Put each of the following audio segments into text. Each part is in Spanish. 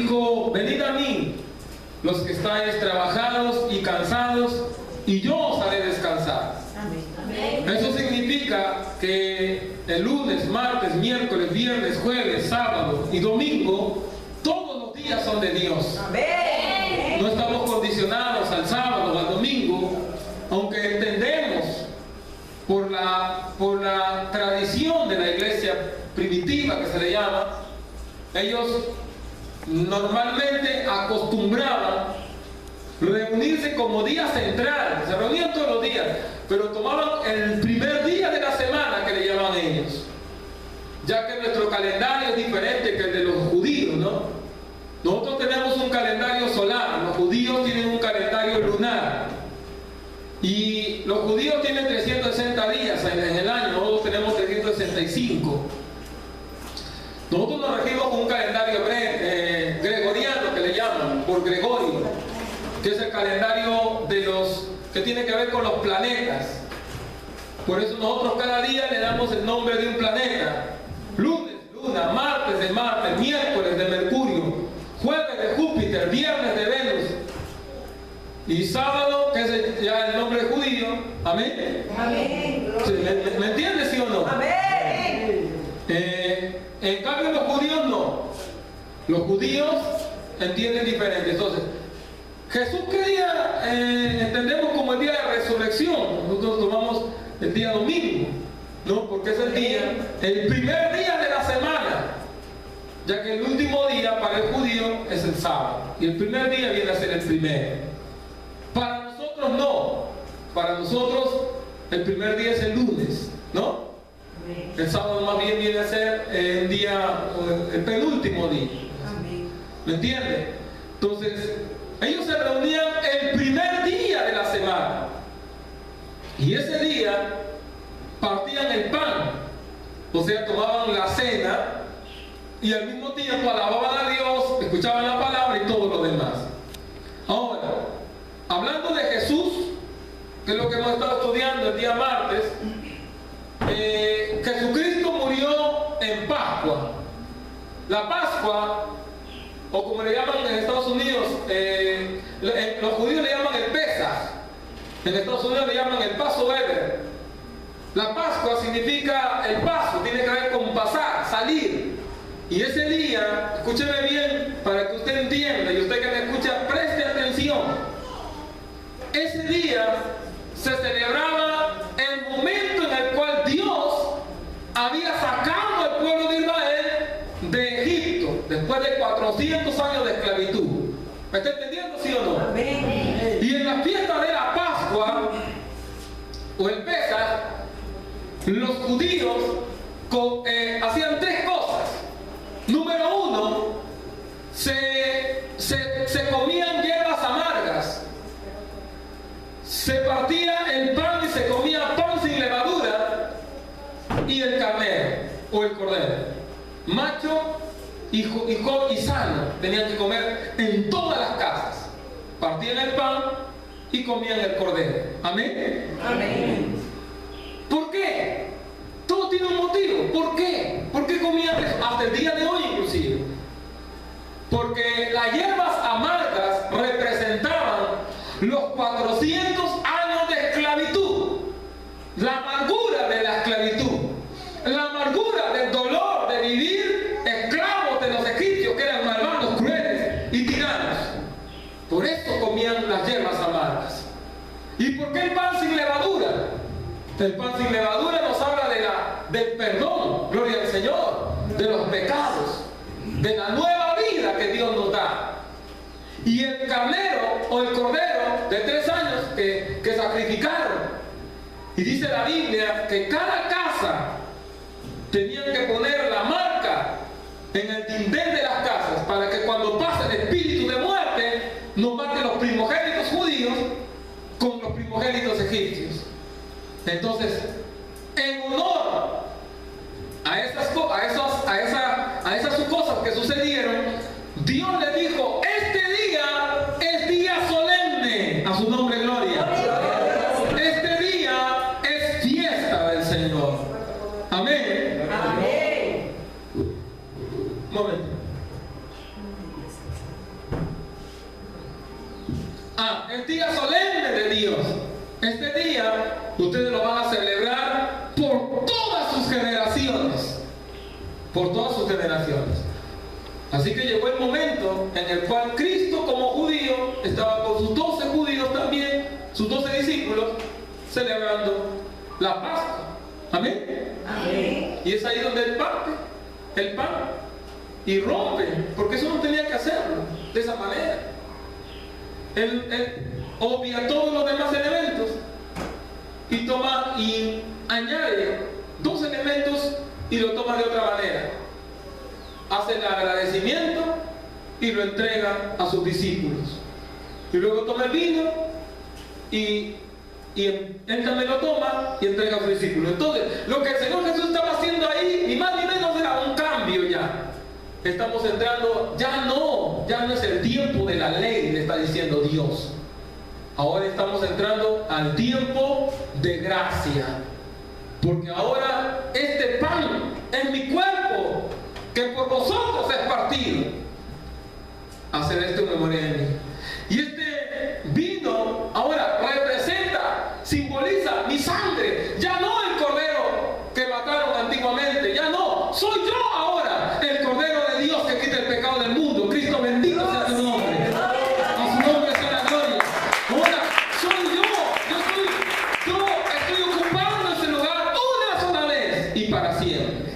dijo: venid a mí, los que estáis trabajados y cansados, y yo os haré descansar. Amén. Eso significa que el lunes, martes, miércoles, viernes, jueves, sábado y domingo, todos los días son de Dios. Amén. No estamos condicionados al sábado o al domingo, aunque entendemos por la tradición de la iglesia primitiva, que se le llama, ellos normalmente acostumbraban reunirse como día central. Se reunían todos los días, pero tomaban el primer día de la semana, que le llaman ellos, ya que nuestro calendario es diferente que el de los judíos, ¿no? Nosotros tenemos un calendario solar, los judíos tienen un calendario lunar, y los judíos tienen 360 días en el año, nosotros tenemos 365. Nosotros nos regimos con un calendario gregoriano, que le llaman, por Gregorio, que es el calendario que tiene que ver con los planetas. Por eso nosotros cada día le damos el nombre de un planeta. Lunes, Luna; martes, de Marte; miércoles, de Mercurio; jueves, de Júpiter; viernes, de Venus; y sábado, que es ya el nombre judío. Amén. Amén. ¿Me entiendes, sí o no? Amén. En cambio los judíos no. Los judíos entienden diferente. Entonces, Jesús quería, entendemos como el día de resurrección. Nosotros tomamos el día domingo, ¿no? Porque es el primer día de la semana, ya que el último día para el judío es el sábado, y el primer día viene a ser el primero. Para nosotros no. Para nosotros el primer día es el lunes, ¿no? El sábado más bien viene a ser el penúltimo día. ¿Me entiendes? Entonces, ellos se reunían el primer día de la semana, y ese día partían el pan, o sea, tomaban la cena, y al mismo tiempo alababan a Dios, escuchaban la palabra y todo lo demás. Ahora, hablando de Jesús, que es lo que hemos estado estudiando el día martes, Jesucristo murió en Pascua. La Pascua, o como le llaman en Estados Unidos, los judíos le llaman el Pesaj, en Estados Unidos le llaman el Passover. La Pascua significa el paso, tiene que ver con pasar, salir. Y ese día, escúcheme bien para que usted entienda, y usted que me escucha, preste atención. Ese día se celebraba el momento en el cual Dios había sacado al pueblo de Israel de Egipto, después de 400 años de esclavitud. ¿Me está entendiendo, sí o no? Amén. Y en la fiesta de la Pascua, o el Pesaj, los judíos hacían tres cosas. Número uno, se comían hierbas amargas. Se partía el pan y se comía pan sin levadura, y el carnero o el cordero, macho y sano, tenían que comer en todas las casas. Partían el pan y comían el cordero. Amén. Amén. ¿Por qué? Todo tiene un motivo. ¿Por qué? ¿Por qué comían eso? Hasta el día de hoy inclusive. Porque las hierbas amargas representaban los 400 años de esclavitud, la amargura de la esclavitud, la amargura del dolor de vivir esclavos de los egipcios, que eran malvados, crueles y tiranos. Por eso comían las hierbas amargas. ¿Y por qué el pan sin levadura? El pan sin levadura nos habla del perdón, gloria al Señor, de los pecados, de la nueva vida que Dios nos da. Y el carnero o el cordero de 3 años que sacrificaron. Y dice la Biblia que cada casa tenían que poner la marca en el dintel de las casas, para que cuando pase el espíritu de muerte no mate los primogénitos judíos con los primogénitos egipcios. Entonces, en honor a esas cosas que sucedieron, Dios le dijo: este día es día solemne, a su nombre gloria. Este día es fiesta del Señor. Amén. Amén. Un momento. El día solemne de Dios. Este día ustedes lo van a celebrar por todas sus generaciones. Por todas sus generaciones. Así que llegó el momento en el cual Cristo, como judío, estaba con sus 12 judíos también, sus 12 discípulos, celebrando la Pascua. Amén. Amén. Y es ahí donde él parte el pan y rompe, porque eso no tenía que hacerlo de esa manera. Él obvia todos los demás elementos y toma y añade 2 elementos y lo toma de otra manera. Hace el agradecimiento y lo entrega a sus discípulos. Y luego toma el vino y él también lo toma y entrega a sus discípulos. Entonces, lo que el Señor Jesús estaba haciendo ahí, ni más ni menos, era un cambio ya. Estamos entrando, ya no es el tiempo de la ley, le está diciendo Dios. Ahora estamos entrando al tiempo de gracia. Porque ahora este pan es mi cuerpo, que por vosotros es partido. Haced esto en memoria de mí. Y este vino ahora representa, simboliza mi sangre. Ya no el cordero que mataron antiguamente, ya no. Soy yo ahora el cordero de Dios que quita el pecado del mundo. Cristo bendito sea su nombre. A su nombre sea la gloria. Ahora soy yo estoy ocupando ese lugar una sola vez y para siempre.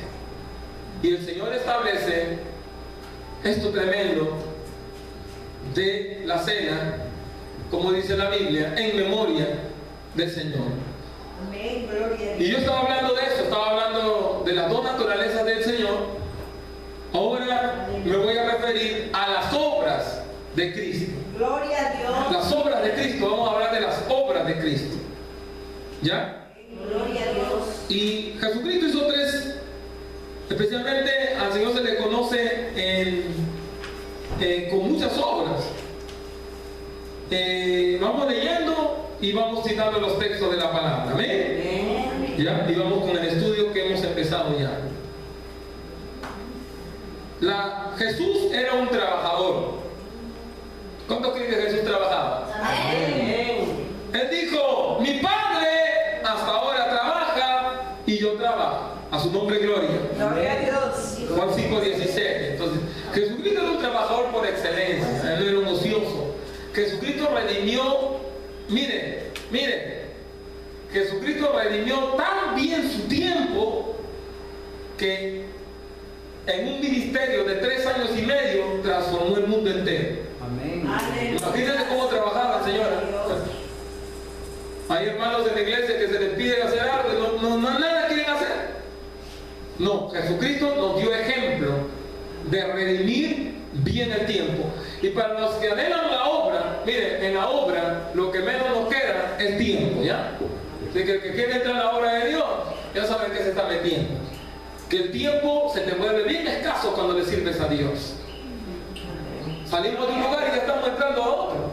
Y el Señor establece esto tremendo de la cena, como dice la Biblia, en memoria del Señor. Amén, gloria a Dios. Y yo estaba hablando de eso, estaba hablando de las 2 naturalezas del Señor. Ahora me voy a referir a las obras de Cristo. Gloria a Dios. Las obras de Cristo, vamos a hablar de las obras de Cristo. ¿Ya? Gloria a Dios. Y Jesucristo hizo 3, especialmente al Señor se le conoce con muchas obras. Vamos leyendo y vamos citando los textos de la palabra. Amén. ¿Ya? Y vamos con el estudio que hemos empezado ya. Jesús era un trabajador. ¿Cuántos creen que Jesús trabajaba? Amén. Él dijo: mi Padre hasta ahora trabaja y yo trabajo. A su nombre gloria. Gloria a Dios. Juan 5:17. Entonces, Jesucristo era un trabajador por excelencia. Él era un ocioso. Jesucristo redimió, mire, Jesucristo redimió tan bien su tiempo que en un ministerio de 3 años y medio transformó el mundo entero. Amén. Imagínense cómo trabajaba el Señor. Hay hermanos en la iglesia que se les pide hacer algo y no nada quieren hacer. No, Jesucristo nos dio ejemplo de redimir bien el tiempo. Y para los que anhelan la obra, miren, en la obra lo que menos nos queda es tiempo, ¿ya? Así que el que quiere entrar en la obra de Dios, ya saben que se está metiendo. Que el tiempo se te vuelve bien escaso cuando le sirves a Dios. Salimos de un lugar y ya estamos entrando a otro.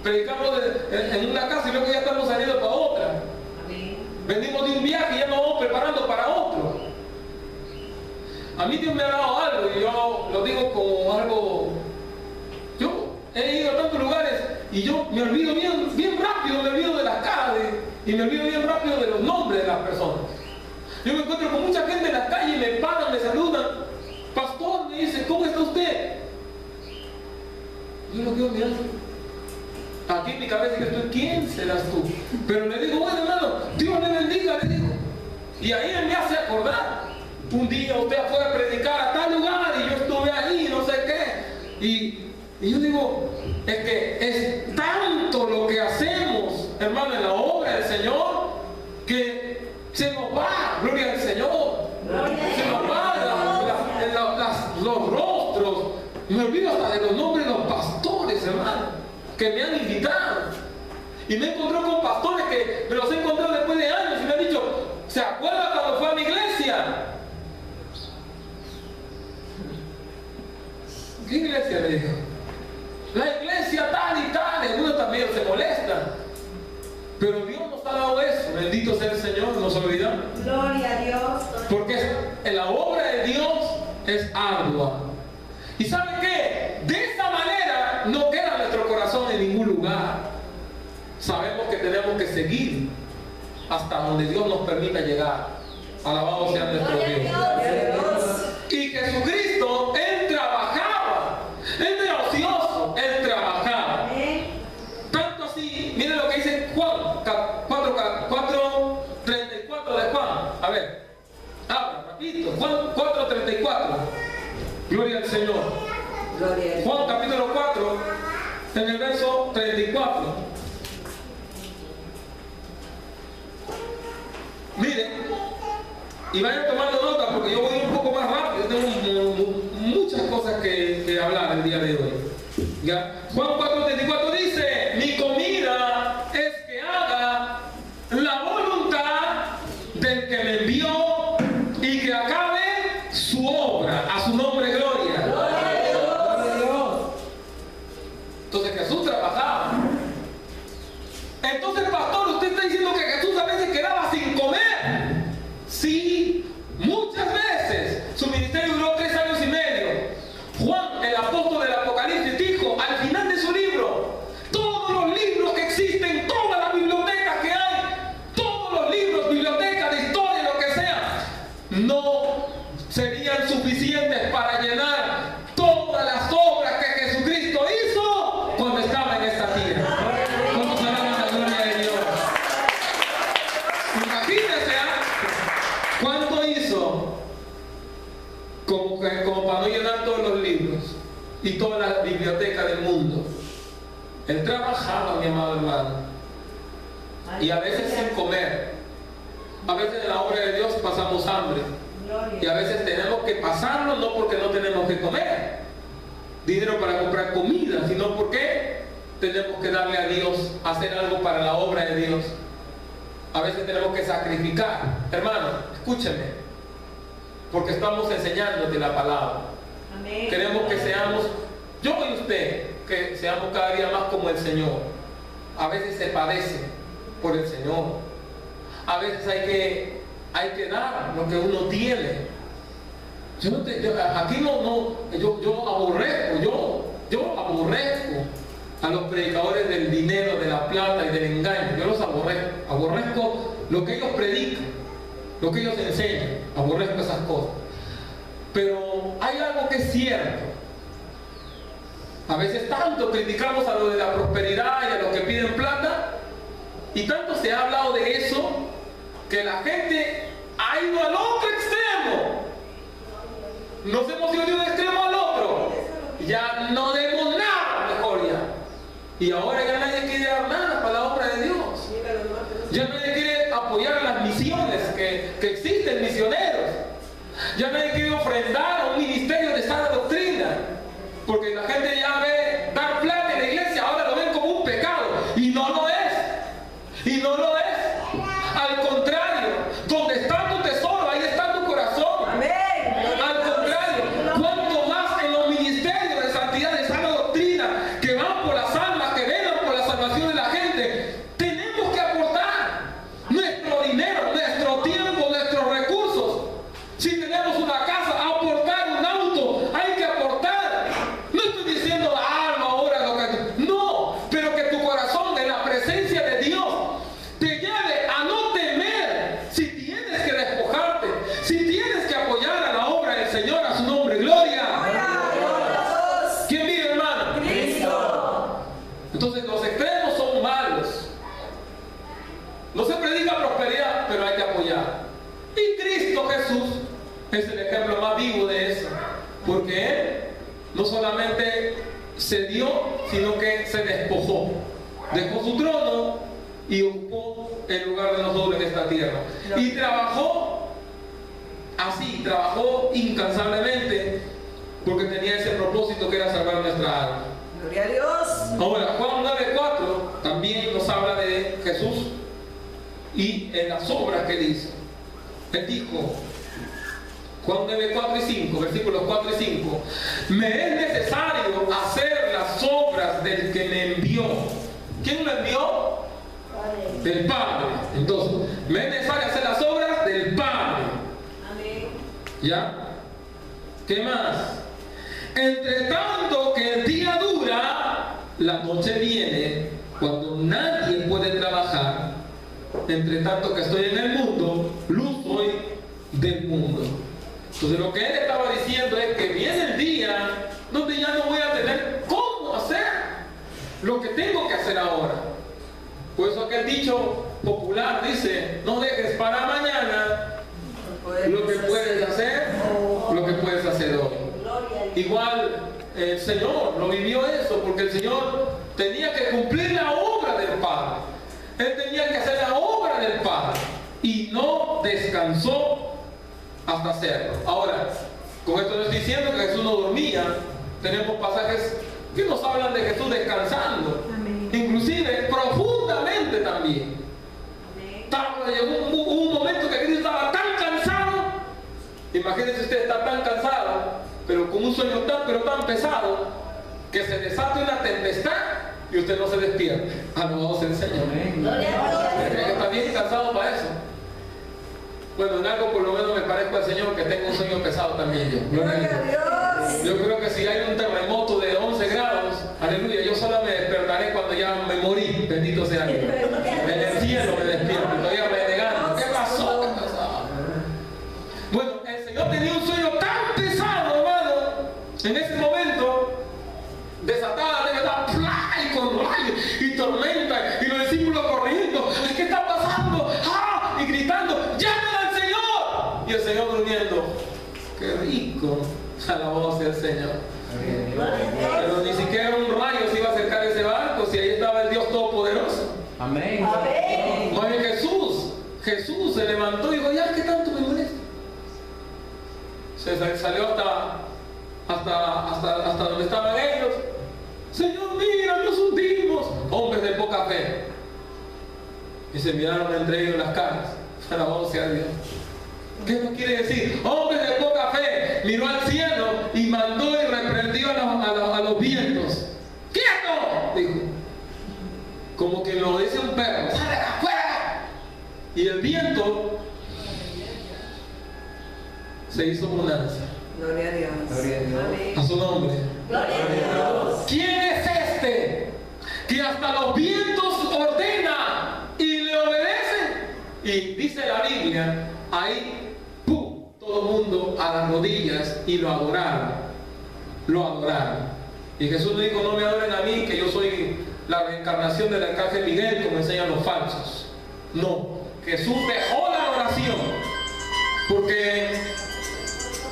Predicamos en una casa y luego ya estamos saliendo para otra. Venimos de un viaje y ya nos vamos preparando para otro. A mí Dios me ha dado algo y yo lo digo como algo. Yo he ido a tantos lugares y yo me olvido bien rápido, me olvido de las caras y me olvido bien rápido de los nombres de las personas. Yo me encuentro con mucha gente en la calle y me paran, me saludan. Pastor, me dice, ¿cómo está usted? Yo lo quedo mirando. Aquí en mi cabeza yo estoy, ¿quién serás tú? Pero le digo, bueno hermano, Dios le bendiga, le digo. Y ahí él me hace acordar. Un día usted fue a predicar a tal lugar y yo estuve ahí, no sé qué. Y yo digo, es que es tanto lo que hacemos, hermano, en la obra del Señor, que se nos va, gloria al Señor. Se nos va los rostros. Me olvido hasta de los nombres de los pastores, hermano, que me han invitado. Y me encontré con pastores que me los he encontrado después de años y me han dicho, ¿se acuerda cuando fue a mi iglesia? ¿Qué iglesia? Le dijo. La iglesia tal y tal. Y algunos también se molestan. Pero Dios nos ha dado eso. Bendito sea el Señor, no se olvidamos. Gloria a Dios. Porque la obra de Dios es ardua. ¿Y sabe qué? seguir hasta donde Dios nos permita llegar. Alabado sea nuestro Dios. Y Jesucristo, Él trabajaba. Él no era ocioso, Él trabajaba. Tanto así, miren lo que dice Juan 4:34 de Juan. A ver, habla rapidito. Juan 4:34. Gloria al Señor. Juan capítulo 4, en el verso 34. Miren, y vayan tomando nota porque yo voy un poco más rápido. Tengo muchas cosas que hablar el día de hoy. ¿Ya? Juan 4:34 dice: mi comida es que haga la voluntad del que me envió y que acabe su obra. A su nombre gloria. Entonces Jesús trabajaba. Entonces, pastor, usted está diciendo que Jesús a veces quedaba sin comer. Sí, muchas veces. Su ministerio duró 3 años y medio. Juan, el apóstol del Apocalipsis, dijo al final de su libro: todos los libros que existen, todas las bibliotecas que hay, todos los libros, bibliotecas de historia, lo que sea, no serían suficientes para llenar todas las obras que Jesucristo hizo cuando estaba en esta tierra. ¿Cómo se llama la gloria de Dios? Imagínense cuánto hizo como para no llenar todos los libros y toda la biblioteca del mundo. Él trabajaba, mi amado hermano, y a veces sin comer. A veces en la obra de Dios pasamos hambre. Y a veces tenemos que pasarlo no porque no tenemos que comer dinero para comprar comida, sino porque tenemos que darle a Dios, hacer algo para la obra de Dios. A veces tenemos que sacrificar. Hermano, escúcheme, porque estamos enseñándote la palabra. Amén. Queremos que seamos, yo y usted, que seamos cada día más como el Señor. A veces se padece por el Señor. A veces hay que dar lo que uno tiene. Yo aborrezco a los predicadores del dinero, de la plata y del engaño. Yo los aborrezco lo que ellos predican, lo que ellos enseñan. Aborrezco esas cosas. Pero hay algo que es cierto. A veces tanto criticamos a los de la prosperidad y a los que piden plata, y tanto se ha hablado de eso, que la gente ha ido al otro extremo. Nos hemos ido de un extremo al otro. Ya no demos nada, mejor ya. Y ahora ya nadie quiere dar nada para la obra de Dios. Ya nadie quiere apoyar las misiones que existen, misioneros. Ya nadie quiere ofrendar a un ministerio de sana doctrina. Porque la gente ya ve dar plata en la iglesia, ahora lo ven como un pecado. Y no lo es. Y no lo es. Al contrario, donde está tu tesoro, ahí está tu corazón. Amén. Al contrario, cuanto más en los ministerios de santidad, de sana doctrina, que van por las almas, que velan por la salvación de la gente, tenemos que aportar nuestro dinero, nuestro tiempo, nuestros recursos. Si tenemos una casa, aportar un auto, hay que aportar. No estoy diciendo, no, ahora lo que... No, pero que tu corazón en la presencia de Dios te lleve a no temer si tienes que despojarte, si tienes que apoyar a la obra del Señor, a su nombre, gloria. ¿Quién vive, hermano? Cristo. Entonces los extremos son malos. No se predica prosperidad, pero hay que apoyar. Y Cristo Jesús es el ejemplo más vivo de eso, porque Él no solamente se dio, sino que se despojó, dejó su trono y ocupó el lugar de nosotros en esta tierra. Y trabajó así, trabajó incansablemente, porque tenía ese propósito que era salvar nuestra alma. Gloria a Dios. Ahora, Juan 9:4 también nos habla de Jesús y en las obras que él hizo. Él dijo, Juan 9:4 y 5, versículos 4 y 5: me es necesario hacer las obras del que me envió. ¿Quién lo envió? Del Padre. Entonces, me es necesario hacer las obras del Padre. Amén. ¿Ya? ¿Qué más? Entre tanto que el día dura, la noche viene cuando nadie puede trabajar. entre tanto que estoy en el mundo, luz soy del mundo. Entonces lo que él estaba diciendo es que viene el día donde ya no voy a tener cómo hacer lo que tengo que hacer ahora. Por eso aquel dicho popular dice, no dejes para mañana lo que puedes hacer, lo que puedes hacer hoy. Igual el Señor lo vivió eso, porque el Señor tenía que cumplir la obra del Padre. Él tenía que hacer la obra del Padre y no descansó hasta hacerlo. Ahora, con esto no estoy diciendo que Jesús no dormía. Tenemos pasajes que nos hablan de Jesús descansando. Amén. Inclusive profundamente también. Llegó un momento que Cristo estaba tan cansado. Imagínense usted estar tan cansado, pero con un sueño tan pesado, que se desate una tempestad y usted no se despierta. Alabado sea el Señor. Está bien cansado para eso. Bueno, en algo por lo menos me parezco al Señor, que tengo un sueño pesado también yo. Gloria a Dios. Yo creo que si hay un terremoto de 11 grados, aleluya, yo solo me despertaré cuando ya me morí. Bendito sea Dios. En el cielo me despierto, todavía renegando. ¿Qué pasó? ¿Qué pasó? Bueno, el Señor tenía un sueño tan pesado, hermano. En ese momento, desatada la tempestad, y con rayos y tormenta, y los discípulos corriendo. ¿Qué está pasando? ¡Ah! Y gritando, ¡llamen al Señor! Y el Señor durmiendo. ¡Qué rico! Alabado sea el Señor. Pero ni siquiera un rayo se iba a acercar a ese barco si ahí estaba el Dios Todopoderoso. Amén. Amén. Más bien Jesús se levantó y dijo, ya, ¿qué tanto me molesta? Se salió hasta donde estaban ellos. Señor, mira, nos hundimos. Hombres de poca fe. Y se miraron entre ellos las caras. Alabado sea Dios. ¿Qué nos quiere decir? Hombres de poca fe. Miró al cielo y mandó y reprendió a los vientos. ¡Quieto! Dijo. Como que lo dice un perro. ¡Sale afuera! Y el viento se hizo bonanza. Gloria a Dios. Gloria a Dios. Amén. A su nombre. Gloria a Dios. ¿Quién es este que hasta los vientos ordena y le obedecen? Y dice la Biblia, ahí, ¡pum!, todo el mundo a las rodillas y lo adoraron. Lo adoraron. Y Jesús le dijo, no me adoren a mí, que yo soy la reencarnación del arcángel Miguel, como enseñan los falsos. No, Jesús dejó la oración, porque,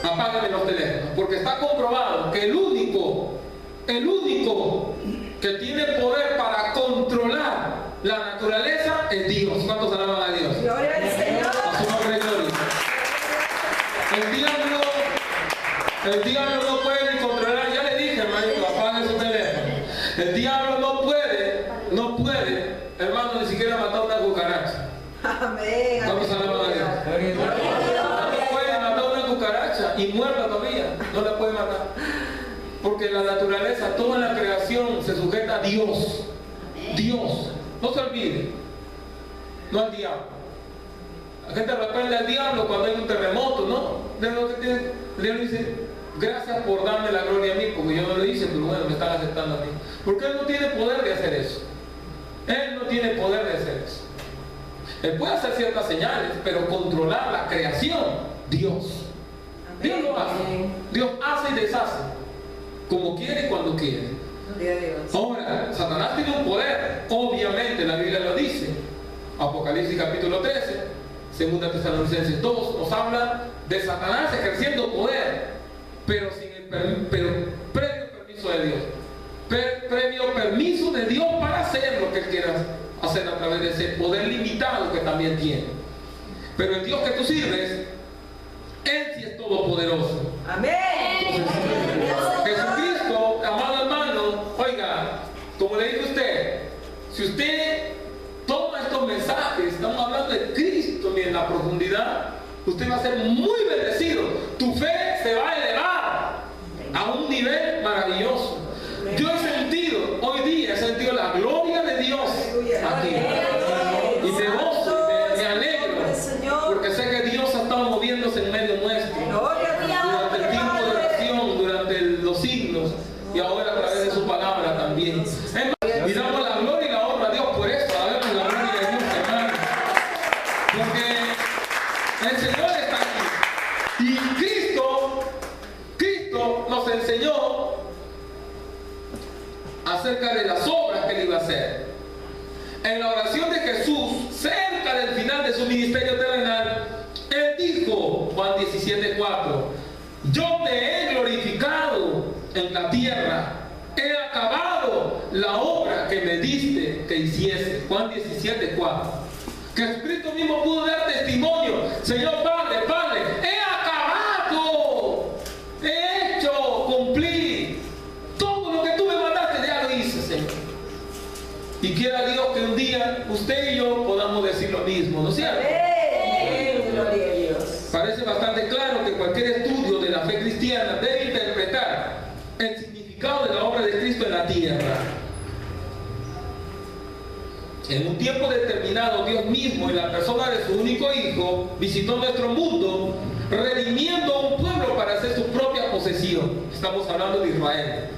apágame los teléfonos, porque está comprobado que el único que tiene poder para controlar la naturaleza es Dios. ¿Cuántos alaban a Dios? Gloria al Señor. A su nombre, gloria. El diablo no puede ni controlar. Ya le dije, hermanito, apague su teléfono. El diablo no puede, hermano, ni siquiera matar una cucaracha. Amén. ¿Cuántos alaban a Dios? No puede matar una cucaracha y muerta todavía. No la puede matar. Porque la naturaleza, toda la creación se sujeta a Dios. Dios. No se olvide. No al diablo. La gente reprende al diablo cuando hay un terremoto, ¿no? Dios dice, gracias por darme la gloria a mí, porque yo no lo hice, pero bueno, me están aceptando a mí. Porque Él no tiene poder de hacer eso. Él no tiene poder de hacer eso. Él puede hacer ciertas señales, pero controlar la creación, Dios. Dios lo hace. Dios hace y deshace, como quiere y cuando quiere. Gloria a Dios. Ahora, Satanás tiene un poder, obviamente la Biblia lo dice. Apocalipsis capítulo 13, segunda Tesalonicenses 2, nos habla de Satanás ejerciendo poder, pero previo permiso de Dios. Previo permiso de Dios para hacer lo que Él quiera hacer a través de ese poder limitado que también tiene. Pero el Dios que tú sirves, Él sí es todopoderoso. Amén. Jesucristo, amado hermano, oiga, como le dije a usted, si usted toma estos mensajes, estamos hablando de Cristo, y en la profundidad, usted va a ser muy bendecido. Tu fe se va a elevar a un nivel maravilloso. Yo he sentido, hoy día he sentido la gloria de Dios aquí. Y me gozo, me alegro, porque sé que Dios ha estado moviéndose en medio nuestro. Durante el tiempo de oración, durante los siglos, y ahora a través de su palabra también. Y damos la gloria y la honra a Dios por eso. Damos la gloria de Dios, hermano. acerca de las obras que él iba a hacer. En la oración de Jesús, cerca del final de su ministerio terrenal, él dijo, Juan 17:4, yo te he glorificado en la tierra, he acabado la obra que me diste que hiciese. Juan 17:4. Jesucristo mismo pudo dar testimonio, Señor Padre, Padre, he acabado, he hecho, cumplí todo lo que tú me mandaste, ya lo hice, Señor. Y quiera Dios que un día usted y yo podamos decir lo mismo, ¿no es cierto? Gloria a Dios. Parece bastante claro que cualquier estudio de la fe cristiana debe interpretar el significado de la obra de Cristo en la tierra. En un tiempo determinado, Dios mismo, en la persona de su único Hijo, visitó nuestro mundo, redimiendo a un pueblo para hacer su propia posesión. Estamos hablando de Israel.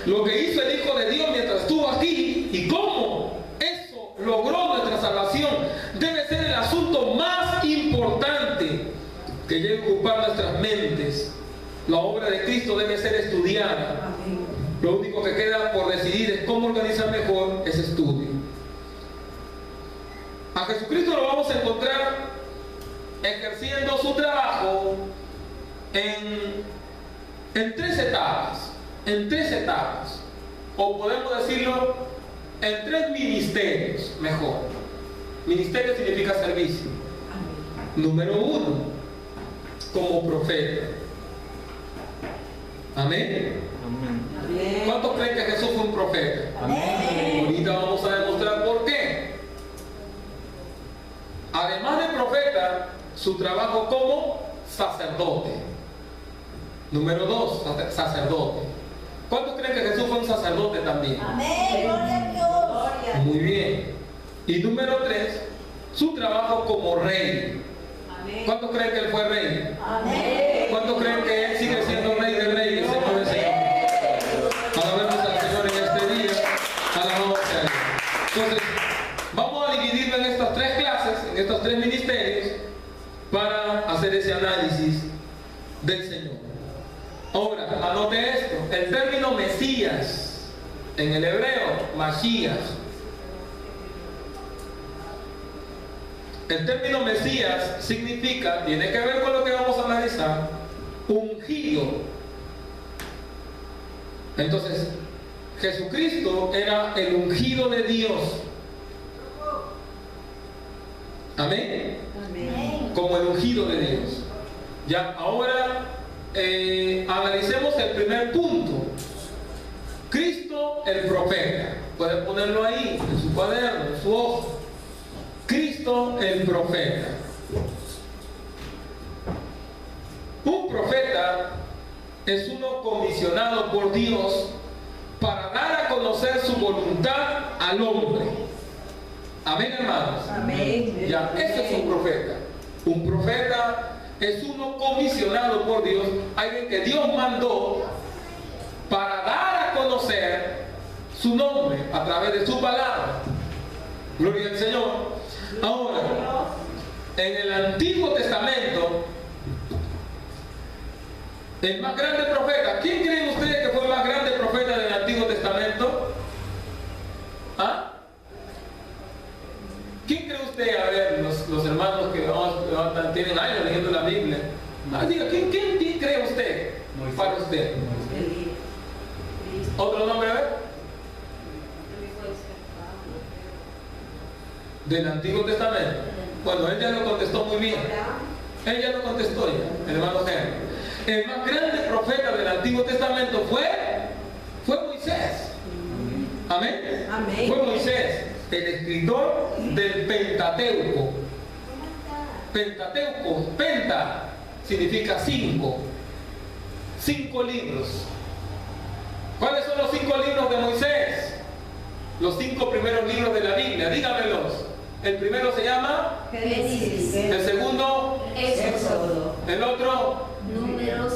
Lo que hizo el Hijo de Dios mientras estuvo aquí y cómo eso logró nuestra salvación debe ser el asunto más importante que debe ocupar nuestras mentes. La obra de Cristo debe ser estudiada. Lo único que queda por decidir es cómo organizar mejor ese estudio. A Jesucristo lo vamos a encontrar ejerciendo su trabajo en tres etapas. En tres etapas, o podemos decirlo en tres ministerios, mejor. Ministerio significa servicio. Número 1, como profeta. Amén. ¿Cuántos creen que Jesús fue un profeta? Amén. Ahorita vamos a demostrar por qué. Además de profeta, su trabajo como sacerdote. Número 2, sacerdote. ¿Cuántos creen que Jesús fue un sacerdote también? Amén. Gloria a Dios. Muy bien. Y número 3, su trabajo como rey. Amén. ¿Cuántos creen que él fue rey? Amén. ¿Cuántos creen que él sigue siendo rey de reyes, Señor de señores? Alabemos al Señor en este día. Alabamos a Él. Entonces, vamos a dividirlo en estas tres clases, en estos tres ministerios, para hacer ese análisis del Señor. Ahora, anote esto, el término Mesías, en el hebreo, Mashiach. El término Mesías significa, tiene que ver con lo que vamos a analizar, ungido. Entonces, Jesucristo era el ungido de Dios. Amén. Amén. Como el ungido de Dios. Ya, ahora analicemos el primer punto. Cristo el profeta. Pueden ponerlo ahí, en su cuaderno, en su hoja. Cristo el profeta. Un profeta es uno comisionado por Dios para dar a conocer su voluntad al hombre. Amén, hermanos. Amén. Ya, eso es un profeta. Un profeta es uno comisionado por Dios, alguien que Dios mandó para dar a conocer su nombre a través de su palabra. Gloria al Señor. Ahora, en el Antiguo Testamento, el más grande profeta, ¿quién creen ustedes que fue el más grande profeta del Antiguo Testamento? ¿Ah? ¿Quién cree usted? A ver, los hermanos que tienen años leyendo la Biblia. Diga, ¿quién cree usted? Moisés. Para usted. ¿Otro nombre, a ver? Del Antiguo Testamento. Bueno, él ya lo contestó muy bien. Él ya lo contestó ya, el hermano Henry. El más grande profeta del Antiguo Testamento fue Moisés. Amén. Amén. Fue Moisés, el escritor del Pentateuco. Pentateuco, penta, significa 5. 5 libros. ¿Cuáles son los 5 libros de Moisés? Los 5 primeros libros de la Biblia, dígamelos. El primero se llama Génesis. el segundo, Éxodo. el otro, Números,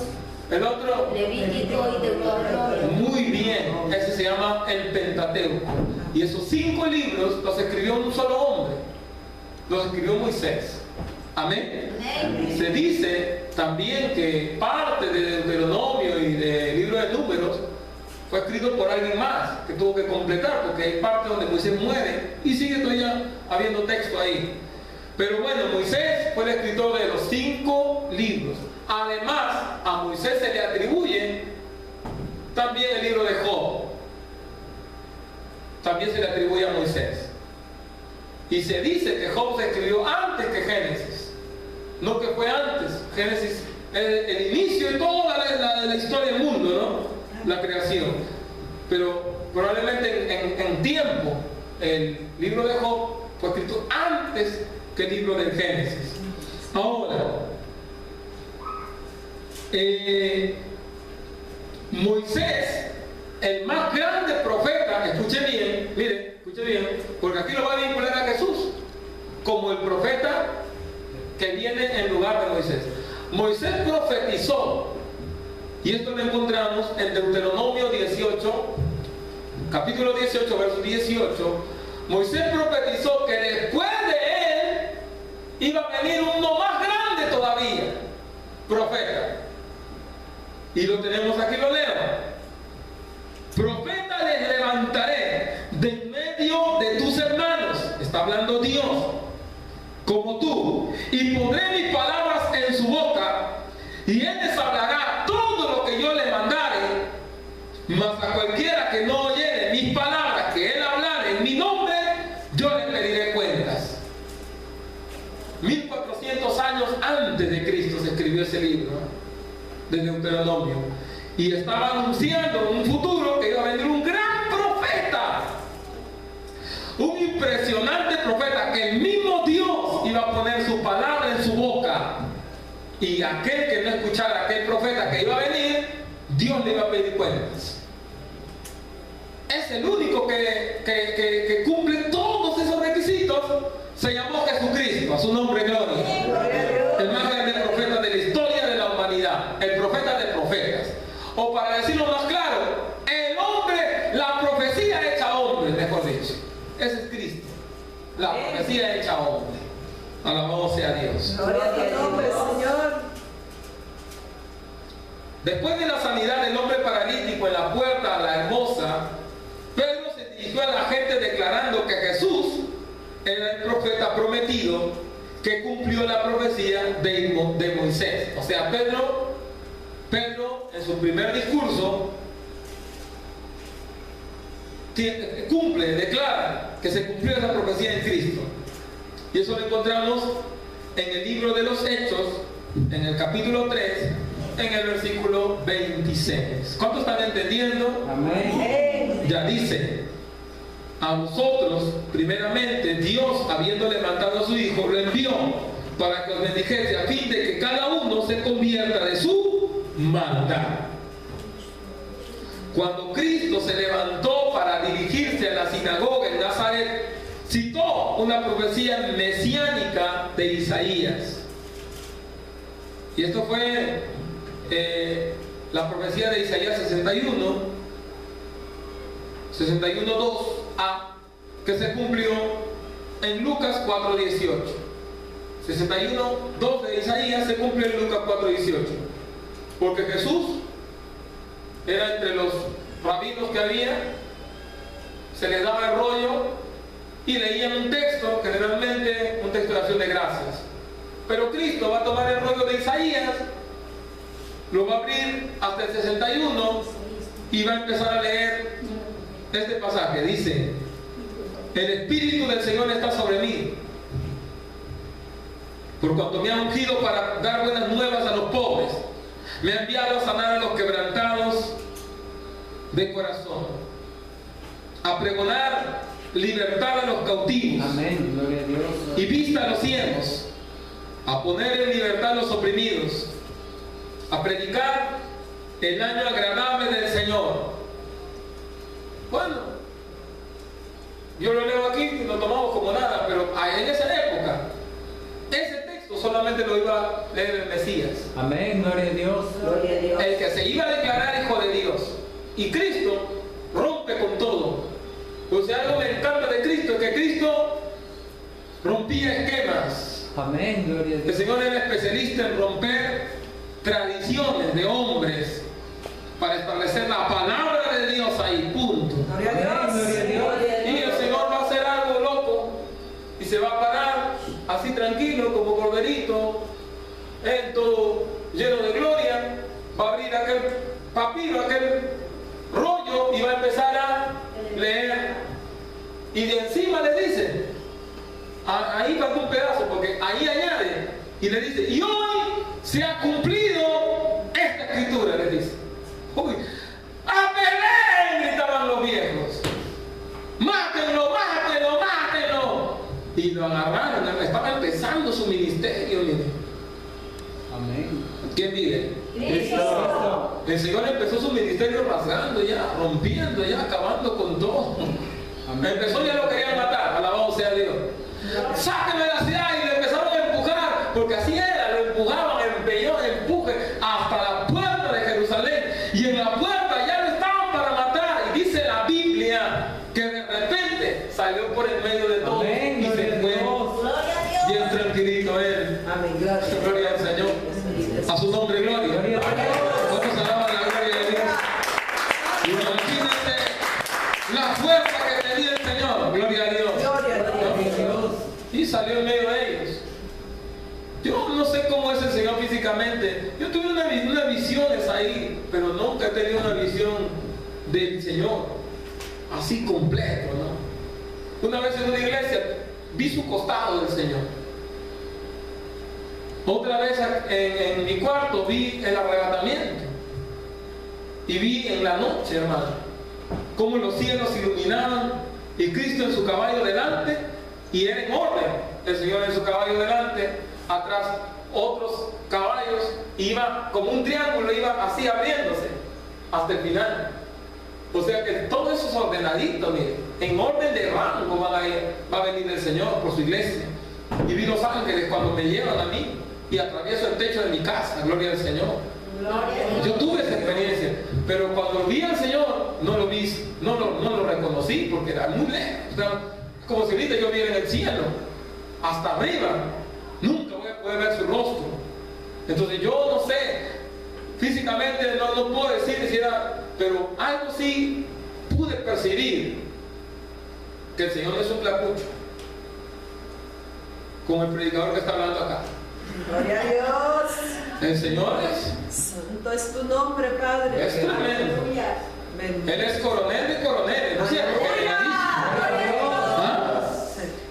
el otro. Levítico y Deuteronomio. Muy bien, ese se llama el Pentateuco. Y esos 5 libros los escribió un solo hombre. Los escribió Moisés. Amén. Amén. Se dice también que parte de Deuteronomio y del libro de Números fue escrito por alguien más que tuvo que completar, porque hay parte donde Moisés muere y sigue todavía habiendo texto ahí. Pero bueno, Moisés fue el escritor de los 5 libros. Además, a Moisés se le atribuye también el libro de Job. También se le atribuye a Moisés. Y se dice que Job se escribió antes que Génesis. No que fue antes. Génesis es el inicio de toda la historia del mundo, ¿no? La creación. Pero probablemente en tiempo el libro de Job fue escrito antes que el libro del Génesis. Ahora, Moisés, el más grande profeta, escuche bien, mire, escuche bien, porque aquí lo va a vincular a Jesús como el profeta que viene en lugar de Moisés. Moisés profetizó, y esto lo encontramos en Deuteronomio 18, capítulo 18, verso 18. Moisés profetizó que después de él iba a venir uno más grande todavía, profeta. Y lo tenemos aquí, lo leo. Profeta les levantaré de en medio de tus hermanos, está hablando Dios, como tú, y pondré mis palabras en su boca, y él les hablará todo lo que yo le mandare, mas a cualquiera que no oyere mis palabras que él hablare en mi nombre, yo le pediré cuentas. 1400 años antes de Cristo se escribió ese libro de Deuteronomio, y estaba anunciando un futuro que iba a venir un gran profeta, un impresionante profeta, que el mismo Dios iba a poner su palabra en su boca, y aquel que no escuchara a aquel profeta que iba a venir, Dios le iba a pedir cuentas. Es el único que cumple todos esos requisitos. Se llamó Jesucristo, a su nombre gloria. El más grande profeta de la historia de la humanidad, el profeta de profetas. O para decirlo más claro, el hombre, la profecía hecha hombre, mejor dicho. Ese es Cristo, la profecía hecha hombre. Alabado sea Dios. Gloria a tu nombre, Señor. Después de la sanidad del hombre paralítico en la puerta a la hermosa, Pedro se dirigió a la gente declarando que Jesús era el profeta prometido que cumplió la profecía de Moisés. O sea, Pedro en su primer discurso declara que se cumplió esa profecía en Cristo. Y eso lo encontramos en el libro de los Hechos, en el capítulo 3, en el versículo 26. ¿Cuántos están entendiendo? Amén. Ya dice: a vosotros, primeramente, Dios, habiendo levantado a su Hijo, lo envió para que os bendijese, a fin de que cada uno se convierta de su maldad. Cuando Cristo se levantó para dirigirse a la sinagoga en Nazaret, citó una profecía mesiánica de Isaías. Y esto fue la profecía de Isaías 61:2a, que se cumplió en Lucas 4:18. 61:2 de Isaías se cumplió en Lucas 4:18, porque Jesús era entre los rabinos que había, se les daba el rollo y leían un texto, generalmente un texto de acción de gracias. Pero Cristo va a tomar el rollo de Isaías, lo va a abrir hasta el 61 y va a empezar a leer este pasaje. Dice: el Espíritu del Señor está sobre mí, por cuanto me ha ungido para dar buenas nuevas a los pobres, me ha enviado a sanar a los quebrantados de corazón, a pregonar libertad a los cautivos. Amén, gloria a Dios. Y vista a los ciegos, a poner en libertad a los oprimidos, a predicar el año agradable del Señor. Bueno, yo lo leo aquí y lo tomamos como nada, pero en esa época, ese texto solamente lo iba a leer el Mesías. Amén, gloria a Dios. Gloria a Dios. El que se iba a declarar hijo de Dios. Y Cristo rompe con todo. O sea, algo me encanta de Cristo, es que Cristo rompía esquemas. Amén, gloria a El Dios. Señor era especialista en romper tradiciones de hombres para establecer la palabra de Dios va a empezar a leer. Y de encima le dice, ahí falta un pedazo, porque ahí añade, y le dice, y hoy se ha cumplido esta escritura, le dice. Uy, ¡a Belén! Gritaban los viejos. ¡Mátenlo, mátenlo, mátenlo! Y lo agarraron, estaba empezando su ministerio, mire. Amén. ¿Quién vive? Cristo. El Señor empezó su ministerio rasgando ya, rompiendo ya, acabando con todo. Amén. Empezó, ya lo querían matar, alabado sea Dios. Sáquenme de la ciudad, y le empezaron a empujar, porque así era, lo empujaban, empuje hasta la puerta de Jerusalén, y en la puerta ya lo estaban para matar. Y dice la Biblia que de repente salió por el medio de todos. Amén. Y se Gloria a fue Dios. Gloria a Dios. bien tranquilito él. Amén. Gloria. Gloria al Señor. A su nombre, gloria. Gloria a Dios. ¿Cuántos alaban la gloria de Dios? Imagínense la fuerza que tenía el Señor. Gloria a Dios. Gloria a Dios. Gloria a Dios. Y salió en medio de ellos. Yo no sé cómo es el Señor físicamente. Yo tuve unas visiones ahí, pero nunca he tenido una visión del Señor así completo, ¿no? Una vez en una iglesia vi su costado del Señor. Otra vez en mi cuarto vi el arrebatamiento. Y vi en la noche, hermano, cómo los cielos se iluminaban y Cristo en su caballo delante, y era en orden. El Señor en su caballo delante, atrás otros caballos, iba como un triángulo, iba así abriéndose hasta el final. O sea que todo eso es ordenadito, mire, en orden de rango va a venir el Señor por su iglesia. Y vi los ángeles cuando me llevan a mí y atravieso el techo de mi casa, gloria al Señor. Gloria a Dios. Yo tuve esa experiencia, pero cuando vi al Señor no lo vi, no lo reconocí, porque era muy lejos. O sea, como si ahorita yo viera en el cielo, hasta arriba, nunca voy a poder ver su rostro. Entonces yo no sé, físicamente no puedo decir si era, pero algo sí pude percibir, que el Señor es un placucho, como el predicador que está hablando acá. Gloria a Dios. El Señor Santo es tu nombre, Padre. es tremendo. Aleluya. Amén. Él es coronel de coroneles, ¿no es cierto? Porque él es grandísimo. ¿Ah?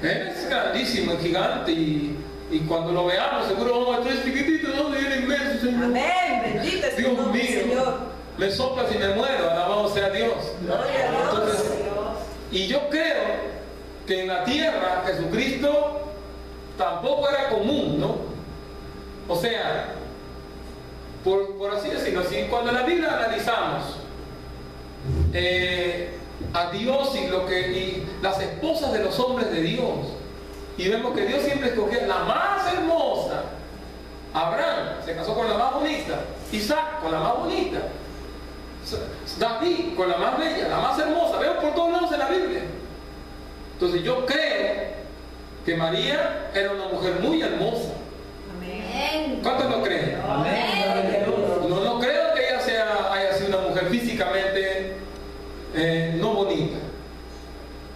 Él es grandísimo, es gigante, y cuando lo veamos seguro vamos a estar chiquititos, ¿dónde viene inmenso, Señor? Amén. Bendito es tu Dios nombre, mío, Señor. me soplas y me muero, alabado sea Dios. Gloria a Dios. Entonces, y yo creo que en la tierra Jesucristo tampoco era común, ¿no? O sea, por así decirlo, así, cuando en la Biblia analizamos a Dios y las esposas de los hombres de Dios, y vemos que Dios siempre escogía la más hermosa. Abraham se casó con la más bonita, Isaac con la más bonita, David con la más bella, la más hermosa. Vemos por todos lados en la Biblia. Entonces yo creo que María era una mujer muy hermosa. Amén. ¿Cuántos lo creen? Amén. Gloria a Dios. No creo que ella haya sido una mujer físicamente no bonita.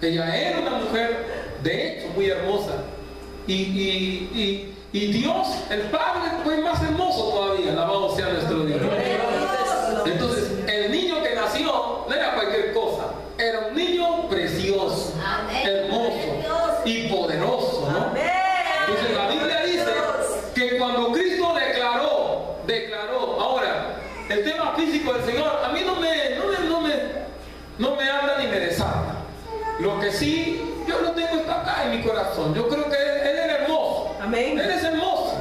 Ella era una mujer, de hecho, muy hermosa. Y Dios, el Padre, fue más hermoso todavía. Alabado sea nuestro Dios. Entonces, el niño que nació no era cualquier cosa. Era un niño precioso, Amén. hermoso y poderoso, ¿no? Amén. Entonces la Biblia dice que cuando Cristo declaró, ahora, el tema físico del Señor, a mí no me anda ni me desata. Lo que sí, yo lo tengo está acá en mi corazón. Yo creo que Él era hermoso. Amén. Él es hermoso.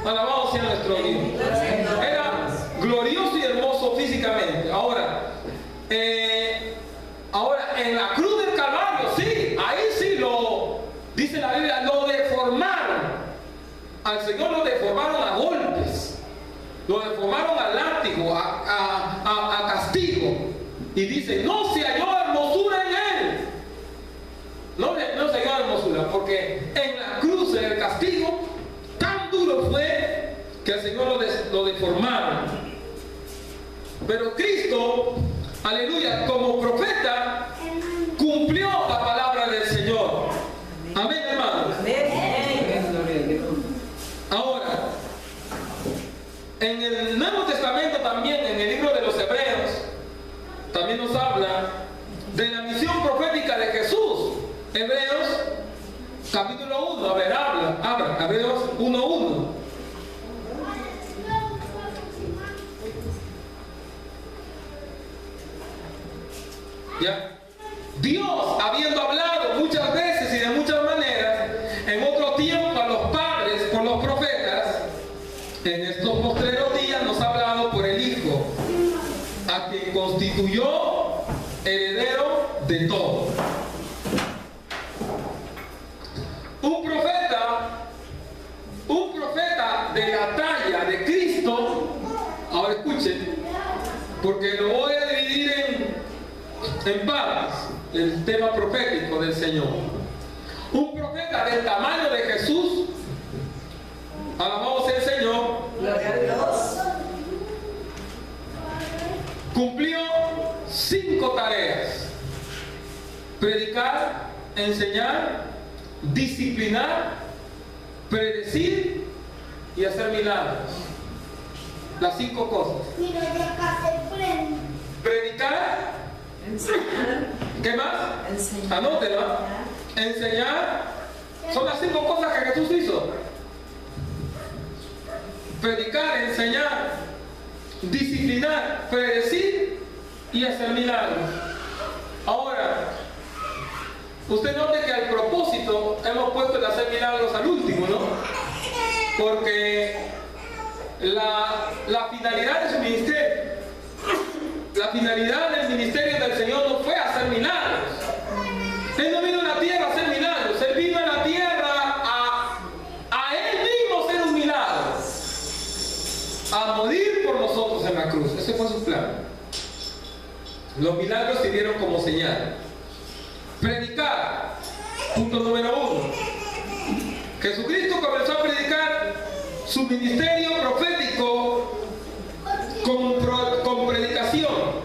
Alabado sea nuestro Dios. Era glorioso y hermoso físicamente. Ahora, en la cruz del Calvario, sí, ahí sí dice la Biblia, lo deformaron. Al Señor lo deformaron a golpes, lo deformaron a látigo, a castigo. Y dice, no se halló hermosura en Él. No se halló hermosura, porque en la cruz, en el castigo, tan duro fue que al Señor lo deformaron. Pero Cristo, aleluya, como profeta, cumplió la palabra del Señor. Amén, hermanos. Amén. Amén. Gloria a Dios. Ahora, en el Nuevo Testamento también, en el libro de los Hebreos, también nos habla de la misión profética de Jesús. Hebreos capítulo 1, a ver, abra, Hebreos 1:1. ¿Ya? Dios, habiendo hablado muchas veces y de muchas maneras, en otro tiempo a los padres por los profetas, en estos postreros días nos ha hablado por el Hijo, a quien constituyó heredero de todo. Un profeta de la talla de Cristo, ahora escuchen, porque lo voy a dividir en partes, el tema profético del Señor. Un profeta del tamaño de Jesús, alabamos al Señor, Gloria a Dios. cumplió 5 tareas: predicar, enseñar, disciplinar, predecir y hacer milagros. Las 5 cosas: predicar, Enseñar. ¿qué más? Enseñar. Anótela. Enseñar. Son las 5 cosas que Jesús hizo: predicar, enseñar, disciplinar, predecir y hacer milagros. Ahora, usted note que al propósito hemos puesto el hacer milagros al último, ¿no? Porque la finalidad de su ministerio, la finalidad del ministerio del Señor no fue hacer milagros. Él no vino a la tierra a hacer milagros. Él vino a la tierra a Él mismo ser un milagro, a morir por nosotros en la cruz. Ese fue su plan. Los milagros sirvieron como señal. Predicar, punto número 1. Jesucristo comenzó a predicar su ministerio profético con predicación.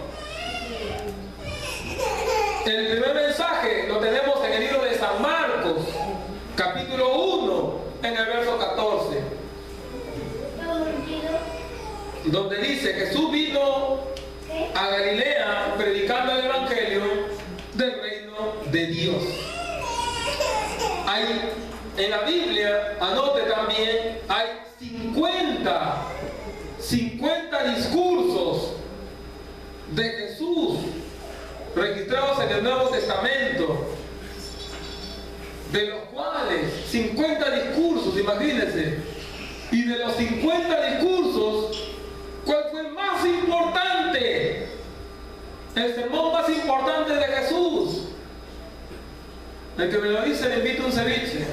El primer mensaje lo tenemos en el libro de San Marcos, capítulo 1, en el verso 14, donde dice: Jesús vino a Galilea predicando el evangelio del reino de Dios. Hay en la Biblia, anote también, hay 50 discursos de Jesús registrados en el Nuevo Testamento, de los cuales 50 discursos, imagínense, y de los 50 discursos, ¿cuál fue el más importante? El sermón más importante de Jesús. El que me lo dice, le invito un ceviche.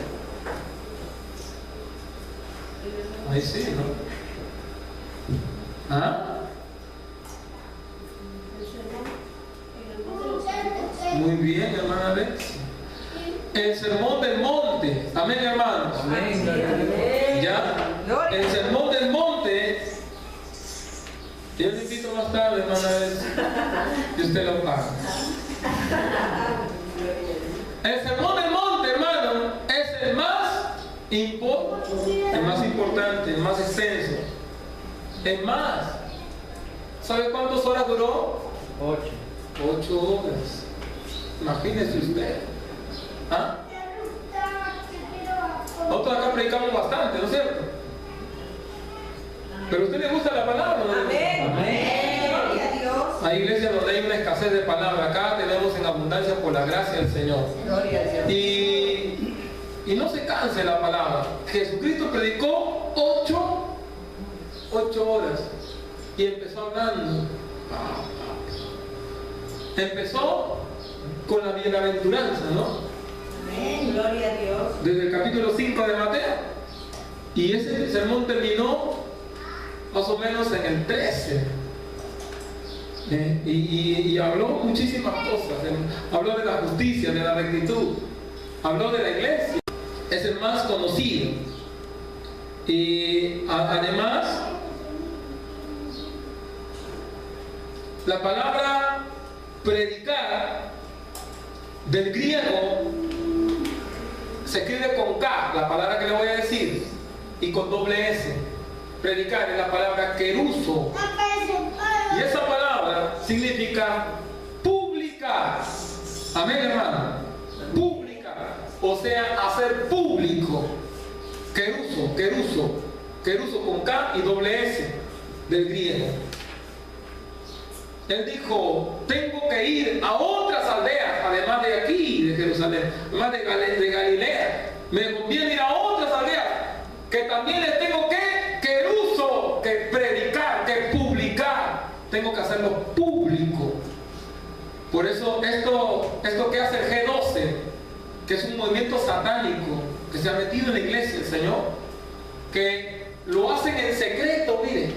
Ahí sí, ¿no? ¿Ah? Muy bien, hermana Alex. El sermón del monte. Amén, hermanos. Amén, gloria a Dios. ¿Ya? El sermón del monte. Yo le invito más tarde, hermana Alex. Y usted lo paga. El sermón del monte, hermano, es el más importante, el más extenso. Es más, ¿sabe cuántas horas duró? 8 horas. Imagínese usted. ¿Ah? Nosotros acá predicamos bastante, ¿no es cierto? Pero a usted le gusta la palabra, ¿no? Amén. Gloria a Dios. Hay iglesias donde hay una escasez de palabra. Acá tenemos en abundancia por la gracia del Señor. Gloria a Dios. Y no se canse la palabra. Jesucristo predicó 8 horas. Y empezó hablando. Empezó con la bienaventuranza, ¿no? Amén. Gloria a Dios. Desde el capítulo 5 de Mateo. Y ese sermón terminó más o menos en el 13. Y habló muchísimas cosas. Habló de la justicia, de la rectitud. Habló de la iglesia. Es el más conocido. Y además, la palabra predicar del griego se escribe con K, la palabra que le voy a decir, y con doble S. Predicar es la palabra keruso. Y esa palabra significa publicar. Amén, hermano. Pública, o sea, hacer público. Queruso con K y doble S del griego. Él dijo, tengo que ir a otras aldeas, además de aquí, de Jerusalén, además de Galilea. Me conviene ir a otras aldeas, que también les tengo que predicar, que publicar. Tengo que hacerlo público. Por eso esto que hace el G12, que es un movimiento satánico, que se ha metido en la iglesia, el Señor, que lo hacen en secreto, mire,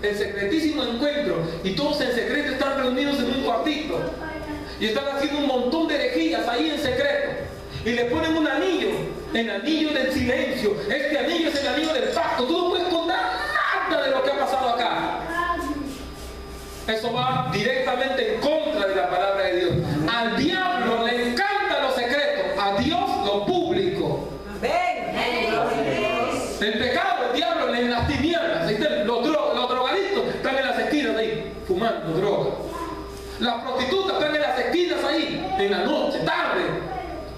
en secretísimo encuentro, y todos en secreto están reunidos en un cuartito, y están haciendo un montón de herejías ahí en secreto, y le ponen un anillo, el anillo del silencio. Este anillo es el anillo del pacto. Tú no puedes contar nada de lo que ha pasado acá. Eso va directamente en contra de la palabra de Dios. Al diablo le encantan los secretos, a Dios lo público. El pecado, el diablo en las tinieblas. Los drogadictos están en las esquinas ahí, fumando droga. Las prostitutas están en las esquinas ahí, en la noche, tarde.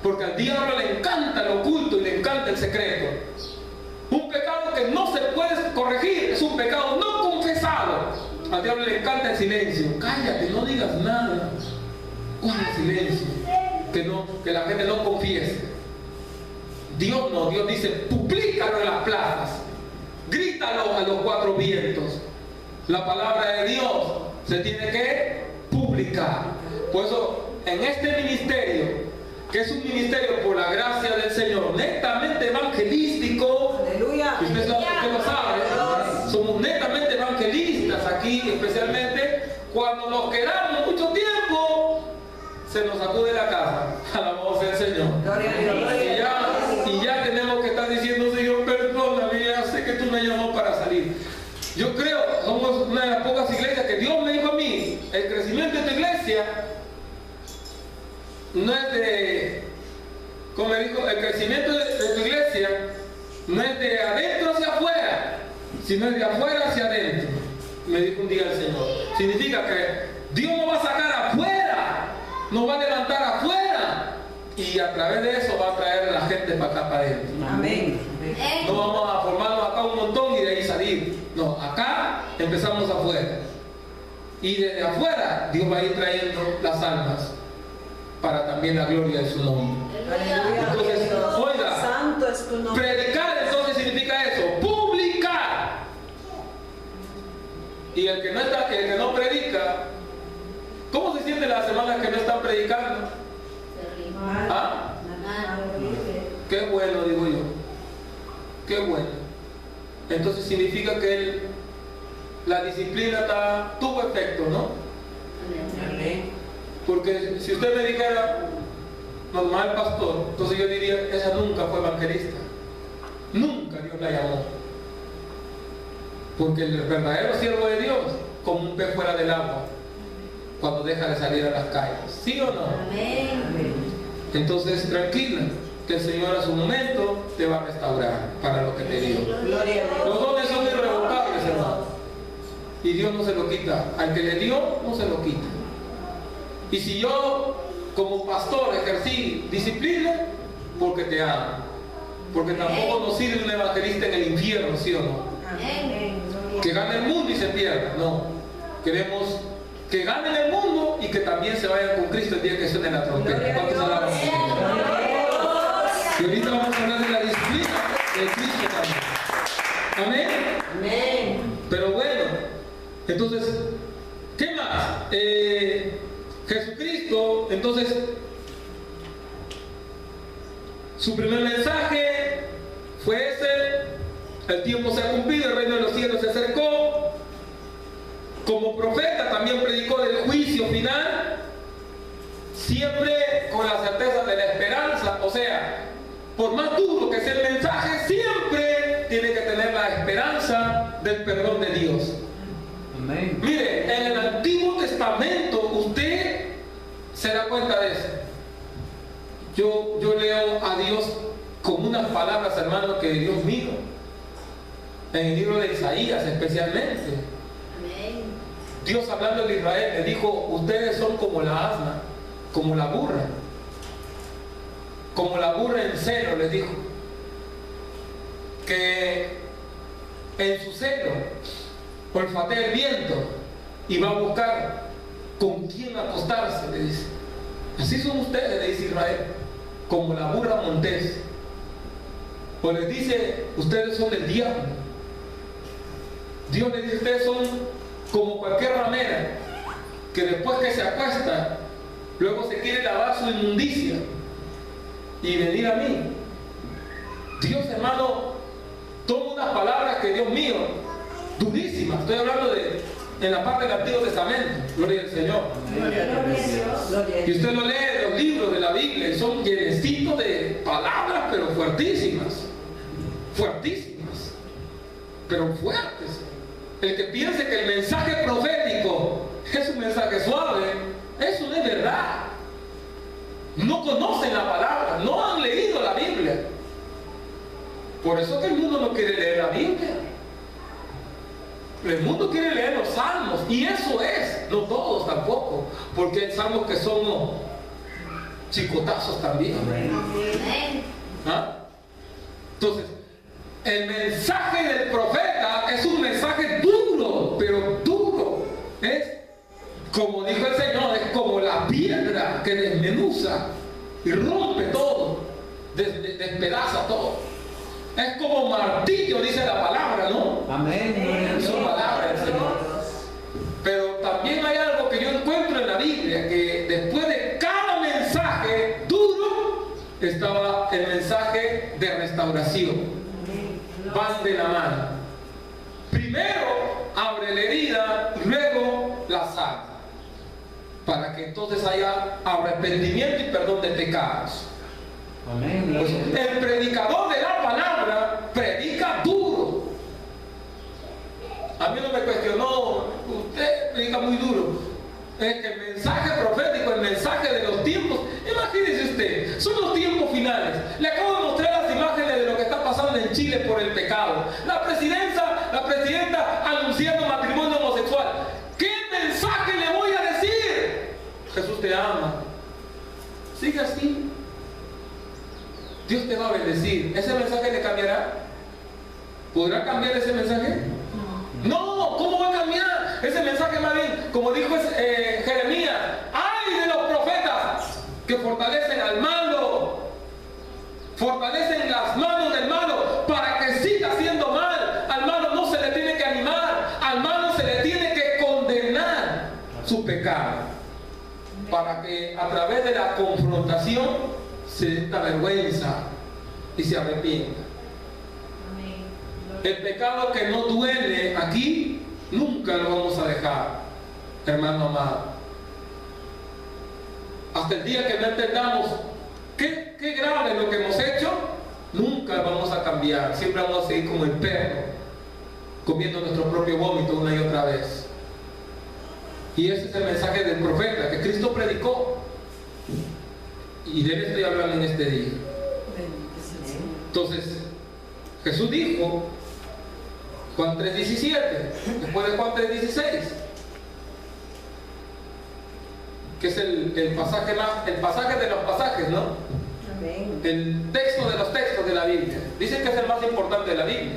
Porque al diablo le encanta lo oculto y le encanta el secreto. Un pecado que no se puede corregir es un pecado no confesado. Al diablo le encanta el silencio. Cállate, no digas nada. Guarda silencio. Que la gente no confiese. Dios no, Dios dice, publícalo en las plazas. Grítalo a los cuatro vientos. La palabra de Dios se tiene que publicar. Por eso, en este ministerio, que es un ministerio por la gracia del Señor, netamente evangelístico. Aleluya. Usted lo sabe. Somos netamente evangelistas aquí, especialmente cuando nos quedamos mucho tiempo, se nos sacude la casa. Alabado sea el Señor. Gloria a Dios. Y ya tenemos que estar diciendo, Señor, perdóname, ya sé que tú me llamó para salir. Yo creo, somos una de las pocas iglesias que Dios me dijo a mí, el crecimiento de tu iglesia no es de, como me dijo, el crecimiento de tu iglesia no es de adentro hacia afuera, sino es de afuera hacia adentro. Me dijo un día el Señor. Significa que Dios nos va a sacar afuera, nos va a levantar afuera, y a través de eso va a traer a la gente para acá, para adentro. Amén. No vamos a formarnos acá un montón y de ahí salir. No, acá empezamos afuera. Y desde afuera Dios va a ir trayendo las almas para también la gloria de su nombre. Aleluya. Entonces, oiga, Santo es tu nombre. predicar entonces significa eso, publicar. Y el que no predica, ¿cómo se siente las semanas que no están predicando? ¿Ah? Qué bueno, digo yo. Qué bueno. Entonces significa que la disciplina tuvo efecto, ¿no? Amén. Porque si usted me dijera, normal pastor, entonces yo diría, esa nunca fue evangelista. Nunca Dios la llamó. Porque el verdadero siervo de Dios, como un pez fuera del agua, cuando deja de salir a las calles. ¿Sí o no? Amén. Entonces, tranquila, que el Señor a su momento te va a restaurar para lo que te dio. Gloria a Dios. Los dones son irrevocables, hermano. Y Dios no se lo quita. Al que le dio, no se lo quita. Y si yo, como pastor, ejercí disciplina, porque te amo. Porque tampoco nos sirve un evangelista en el infierno, ¿sí o no? Amén. Que gane el mundo y se pierda. No. Queremos que ganen el mundo y que también se vayan con Cristo el día que suene la trompeta. ¿Cuántos alaban al Señor? Y ahorita vamos a hablar de la disciplina de Cristo también. Amén. Amén. Pero bueno, entonces, ¿qué más? Jesucristo, entonces, su primer mensaje fue ese: el tiempo se ha cumplido, el reino de los cielos se acercó. Como profeta también predicó del juicio final, siempre con la certeza de la esperanza. O sea, por más duro que sea el mensaje, siempre tiene que tener la esperanza del perdón de Dios. Amén. Mire, en el Antiguo Testamento usted se da cuenta de eso. Yo leo a Dios con unas palabras, hermano, que Dios mío, en el libro de Isaías especialmente. Dios hablando de Israel le dijo: ustedes son como la asna, como la burra en celo, les dijo, que en su celo olfatea el viento y va a buscar con quién acostarse, le dice. Así son ustedes, le dice Israel, como la burra montés. O les dice, ustedes son del diablo. Dios les dice, ustedes son como cualquier ramera que después que se acuesta, luego se quiere lavar su inmundicia y venir a mí. Dios, hermano, toma unas palabras que, Dios mío, durísimas. Estoy hablando en la parte del Antiguo Testamento. Gloria al Señor. Y usted lo lee en los libros de la Biblia y son llenecitos de palabras, pero fuertísimas. Fuertísimas. Pero fuertes. El que piense que el mensaje profético es un mensaje suave, eso no es verdad. No conocen la palabra, no han leído la Biblia. Por eso que el mundo no quiere leer la Biblia. El mundo quiere leer los salmos, y eso es, no todos tampoco, porque hay salmos que son chicotazos también. ¿Ah? Entonces, el mensaje del profeta es un mensaje duro, pero duro. Es, como dijo el Señor, es como la piedra que desmenuza y rompe todo, despedaza todo. Es como martillo, dice la palabra, ¿no? Amén. Son palabras del Señor. Pero también hay algo que yo encuentro en la Biblia, que después de cada mensaje duro estaba el mensaje de restauración. Van de la mano. Primero abre la herida y luego la sana, para que entonces haya arrepentimiento y perdón de pecados. Amén. Pues el predicador de la palabra predica duro. A mí no me cuestionó, usted predica muy duro. Es que el mensaje profético, el mensaje de los tiempos, imagínese usted, son los tiempos finales. Le acabo de mostrar las imágenes de lo que está pasando en Chile por el pecado. La presidenta anunciando matrimonio homosexual. ¿Qué mensaje le voy a decir? Jesús te ama. Sigue así. Dios te va a bendecir. ¿Ese mensaje le cambiará? ¿Podrá cambiar ese mensaje? No, ¿cómo va a cambiar? Ese mensaje más bien, como dijo Jeremías, ¡ay de los profetas que fortalecen al malo! Fortalecen las manos del malo para que siga haciendo mal. Al malo no se le tiene que animar, al malo se le tiene que condenar su pecado, para que a través de la confrontación se sienta vergüenza y se arrepienta. El pecado que no duele aquí, nunca lo vamos a dejar, hermano amado. Hasta el día que no entendamos qué grave es lo que hemos hecho, nunca vamos a cambiar. Siempre vamos a seguir como el perro, comiendo nuestro propio vómito una y otra vez. Y ese es el mensaje del profeta que Cristo predicó. Y de él estoy hablando en este día. Entonces, Jesús dijo, Juan 3:17, después de Juan 3:16, que es el pasaje de los pasajes, ¿no? El texto de los textos de la Biblia. Dicen que es el más importante de la Biblia,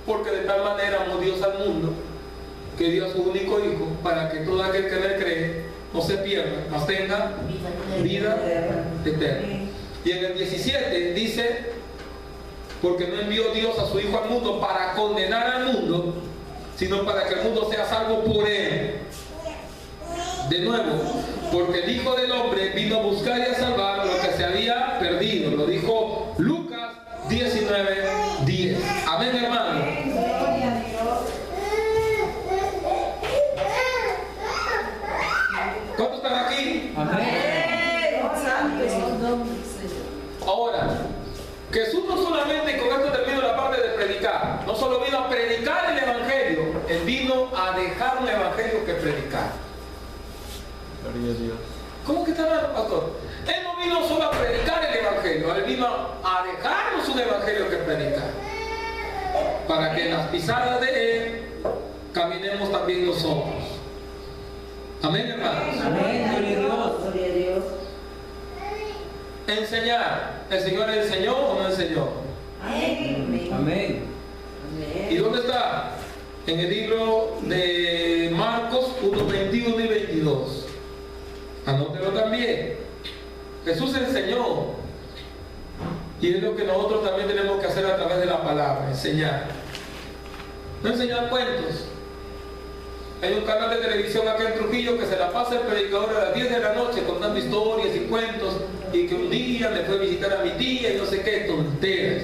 porque de tal manera amó Dios al mundo, que dio a su único Hijo, para que todo aquel que en él cree no se pierda, mas tenga vida eterna. Y en el 17 dice, porque no envió Dios a su Hijo al mundo para condenar al mundo, sino para que el mundo sea salvo por él. De nuevo, porque el Hijo del Hombre vino a buscar y a salvar lo que se había perdido. Lo dijo Lucas 19:10. Amén, hermano. ¿Cuántos están aquí? Ahora, Jesús no solamente, con esto termino la parte de predicar, no solo vino a predicar el Evangelio, Él vino a dejar un Evangelio que predicar. Gloria a Dios. ¿Cómo que está hablando, pastor? Él no vino solo a predicar el Evangelio, Él vino a dejarnos un Evangelio que predicar, para que en las pisadas de Él caminemos también nosotros. Amén, hermanos. Amén. Gloria a Dios. enseñar. ¿El Señor enseñó o no enseñó? Amén. Amén. ¿Y dónde está? En el libro de Marcos 1, 21 y 22. Anótelo también. Jesús enseñó. Y es lo que nosotros también tenemos que hacer a través de la palabra, enseñar. No enseñar cuentos. Hay un canal de televisión acá en Trujillo que se la pasa el predicador a las 10 de la noche contando historias y cuentos, y que un día me fue a visitar a mi tía y no sé qué, tonteras.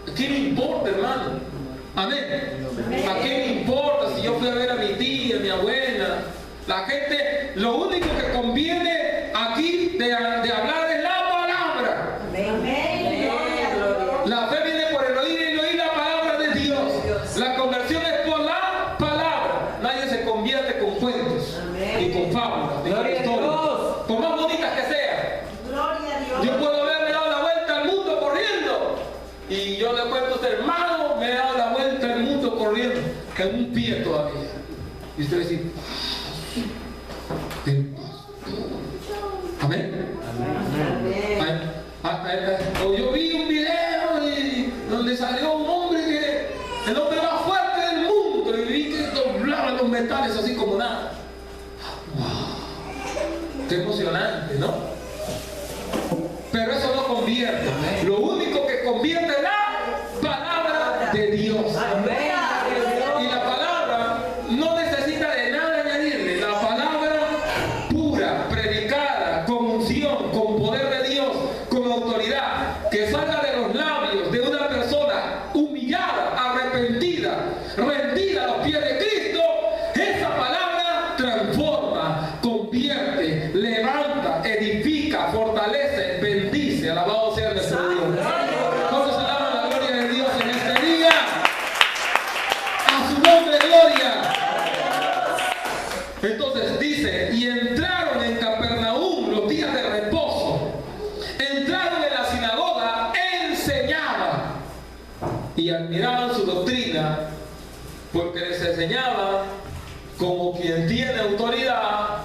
¿A quién le importa, hermano? Amén. ¿A quién le importa si yo fui a ver a mi tía, a mi abuela? La gente, lo único que conviene aquí de hablar es la palabra. Amén. La fe viene por el oír y el oír la palabra de Dios. La conversión es por la palabra. Nadie se convierte con cuentos y con fábulas, ni con Gloria a historias, Dios. por más bonitas que sean. Gloria a Dios. Yo puedo haberme dado la vuelta al mundo corriendo, y yo le cuento a usted, hermano, me he dado la vuelta al mundo corriendo en un pie todavía. Y usted dice, amén. O yo vi un video donde salió un hombre que el hombre más fuerte del mundo, y vi que doblaba los metales así como nada. ¡Wow! Qué emocionante, ¿no? Pero eso no convierte. Lo único que convierte es la palabra de Dios. Y la palabra no necesita de nada añadirle. La palabra pura, predicada, con unción, con poder de Dios, con autoridad, que salga de los labios de una persona humillada, arrepentida, rendida a los pies de Cristo, esa palabra transforma, convierte, levanta, edifica, fortalece, bendice. Alabado sea nuestro Dios. ¿Cuántos alaban la gloria de Dios en este día? A su nombre, gloria. Entonces dice, y entraron en Capernaum los días de reposo. Entraron en la sinagoga, enseñaba. Y admiraban su doctrina, porque les enseñaba como quien tiene autoridad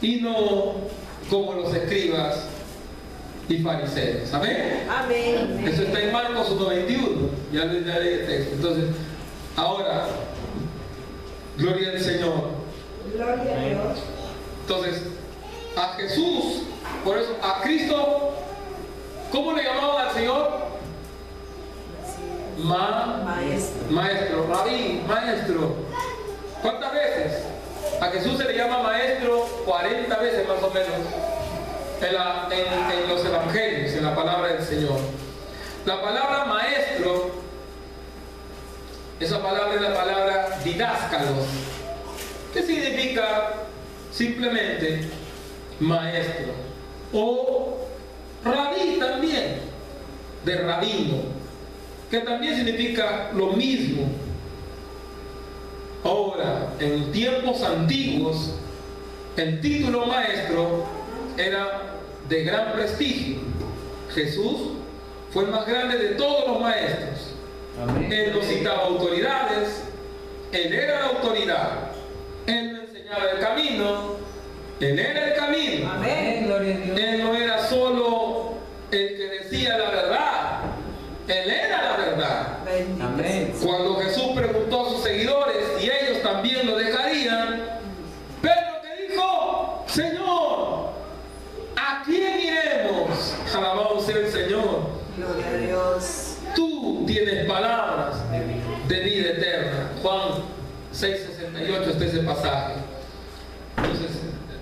y no como los escribas y fariseos. ¿Amén? Amén. Eso está en Marcos 1:21. Ya leí el texto. Entonces, ahora, gloria al Señor. Gloria a Dios. Entonces, a Jesús, por eso, a Cristo, ¿cómo le llamaban al Señor? Maestro. Maestro, rabí, maestro. ¿Cuántas veces? A Jesús se le llama maestro 40 veces más o menos en los evangelios, en la palabra del Señor. La palabra maestro, esa palabra es la palabra didáscalos. ¿Qué significa simplemente maestro? O rabí también, de rabino, que también significa lo mismo. Ahora, en tiempos antiguos, el título maestro era de gran prestigio. Jesús fue el más grande de todos los maestros. Amén. Él no citaba autoridades, Él era la autoridad. Él no enseñaba el camino, Él era el camino. Amén. Gloria a Dios. Él no era solo el que decía la verdad, Él era la verdad. Bendito Amén. sea. Cuando Jesús preguntó a sus seguidores y ellos también lo dejarían, Pedro que dijo, Señor, ¿a quién iremos? Alabado sea el Señor. Gloria a Dios. Tú tienes palabras de vida eterna. Juan 6:68 está ese pasaje. Entonces,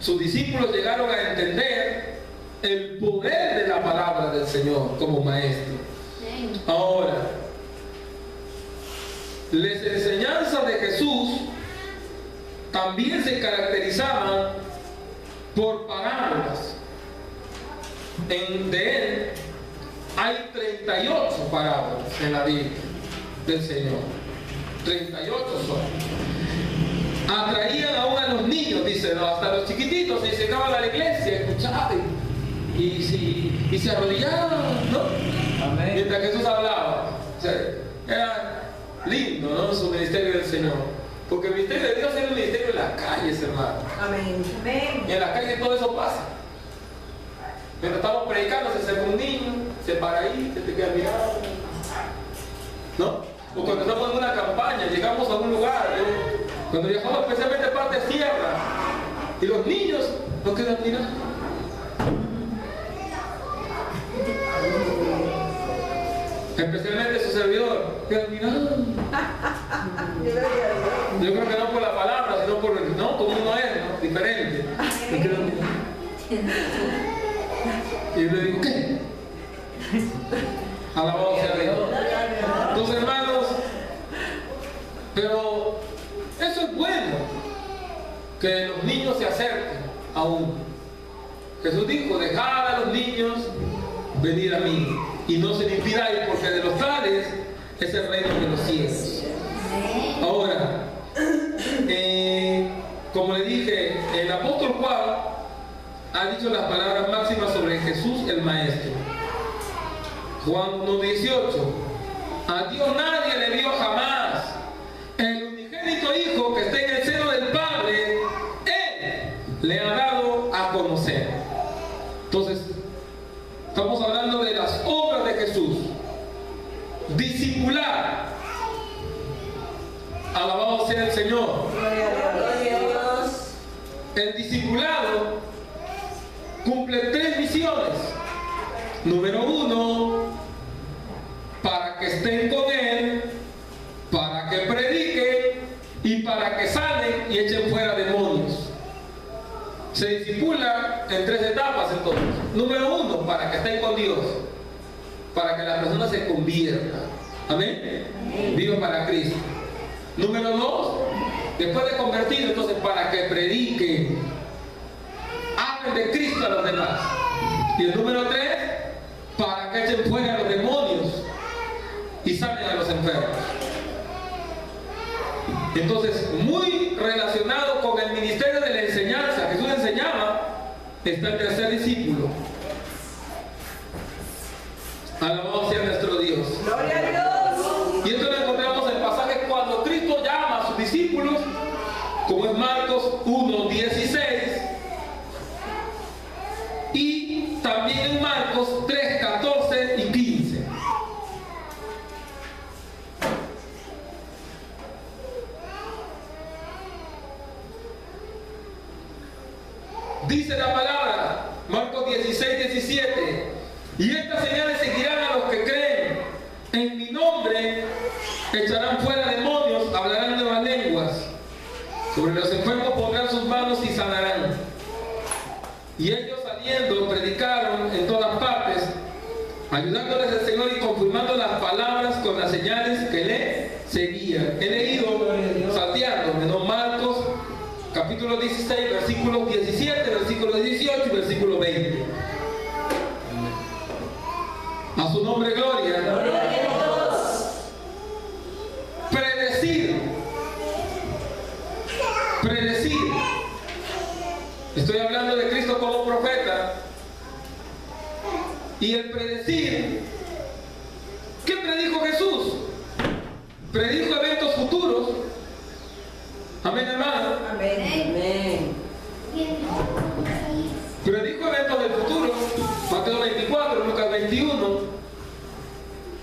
sus discípulos llegaron a entender el poder de la palabra del Señor como maestro. Ahora, las enseñanzas de Jesús también se caracterizaban por parábolas. De él hay 38 parábolas en la Biblia del Señor. 38 son. Atraían aún a los niños, dice, ¿no? Hasta los chiquititos se acercaban a la iglesia, escuchaban y se arrodillaban, ¿no? Amén. Mientras Jesús hablaba. O sea, era lindo, ¿no? Su ministerio del Señor. Porque el ministerio de Dios es el ministerio de las calles, hermano. Amén. Amén. Y en las calles todo eso pasa. Mientras estamos predicando, se acerca un niño, se para ahí, se te queda mirando. ¿No? O cuando estamos en una campaña, llegamos a un lugar, cuando viajamos especialmente a parte de sierra, y los niños nos quedan mirando. Especialmente su servidor, quedan mirando. Yo creo que no por la palabra, sino por no, como uno es, ¿no? Diferente. Me quedan mirando. Y yo le digo, ¿qué? Alabado sea Dios. Entonces, hermanos, pero eso es bueno, que los niños se acerquen a uno. Jesús dijo, dejad a los niños venir a mí y no se les impidáis, porque de los tales es el reino de los cielos. Ahora, como le dije, el apóstol Juan ha dicho las palabras máximas sobre Jesús el Maestro. Juan 1:18. A Dios nadie le vio jamás. El unigénito Hijo que está en el seno del Padre, Él le ha dado a conocer. Entonces, estamos hablando de las obras de Jesús. Discipular. Alabado sea el Señor. El discipulado cumple 3 misiones. Número 1, para que estén con Él, para que prediquen y para que salen y echen fuera demonios. Se discipula en 3 etapas entonces. Número 1, para que estén con Dios, para que las personas se conviertan. Amén. Vivan para Cristo. Número 2, después de convertir, entonces para que prediquen, hablen de Cristo a los demás. Y el número 3, para que echen fuera a los demonios y salen a los enfermos. Entonces, muy relacionado con el ministerio de la enseñanza, Jesús enseñaba, está el tercer discípulo. Alabado sea nuestro Dios. Gloria a Dios. Y esto lo encontramos en el pasaje cuando Cristo llama a sus discípulos, como es Marcos 1:16, y también en Marcos 3:14 y 15. Dice la palabra, Marcos 16:17, y estas señales seguirán a los que creen. En mi nombre echarán fuera demonios, hablarán nuevas lenguas. Sobre los enfermos pondrán sus manos y sanarán. Y ellos saliendo predicaron en todas partes, ayudándoles el Señor y confirmando las palabras con las señales que le seguían. He leído salteando, menos Marcos capítulo 16, versículos 17, versículo 18 y versículo 20. A su nombre gloria. Gloria a Dios. Predecir. Predecir. Estoy hablando de Cristo como profeta. Y el predecir. ¿Qué predijo Jesús? Predijo eventos futuros. Amén, hermano. Amén. Predijo eventos del futuro. Mateo 24, Lucas 21.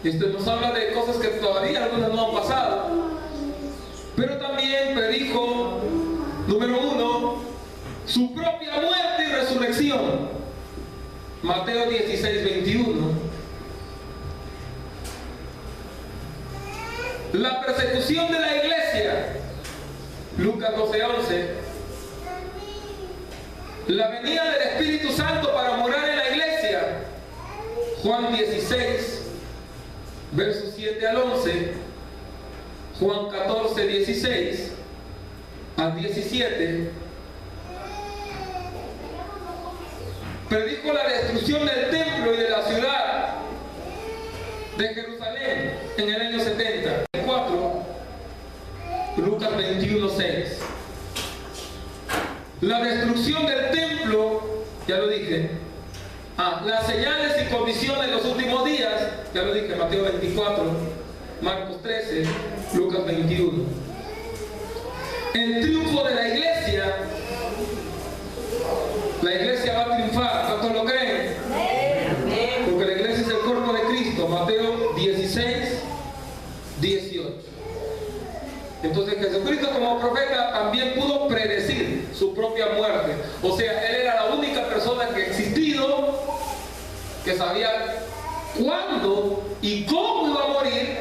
Esto nos habla de cosas que todavía algunas no han pasado. Pero también predijo, número 1, su propia muerte y resurrección. Mateo 16, 21. La persecución de la iglesia. Lucas 12, 11. La venida del Espíritu Santo para morar en la iglesia. Juan 16, versos 7 al 11. Juan 14, 16 al 17. Predijo la destrucción del templo y de la ciudad de Jerusalén en el año 74. Lucas 21, 6. La destrucción del templo, ya lo dije. Las señales y condiciones de los últimos días, ya lo dije, Mateo 24, Marcos 13, Lucas 21. El triunfo de la iglesia va a triunfar, ¿cuántos lo creen? como profeta también pudo predecir su propia muerte. O sea, él era la única persona que ha existido que sabía cuándo y cómo iba a morir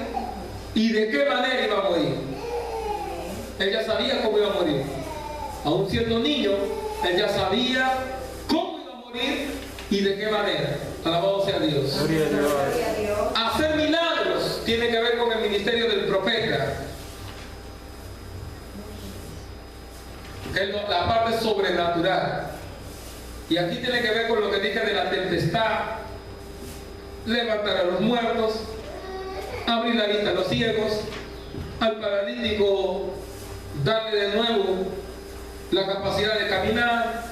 y de qué manera iba a morir. Él ya sabía cómo iba a morir. Aún siendo niño, él ya sabía cómo iba a morir y de qué manera. Alabado sea Dios. Gloria a Dios. Hacer milagros tiene que ver con el ministerio del profeta, que es la parte sobrenatural. Y aquí tiene que ver con lo que dije de la tempestad, levantar a los muertos, abrir la vista a los ciegos, al paralítico darle de nuevo la capacidad de caminar,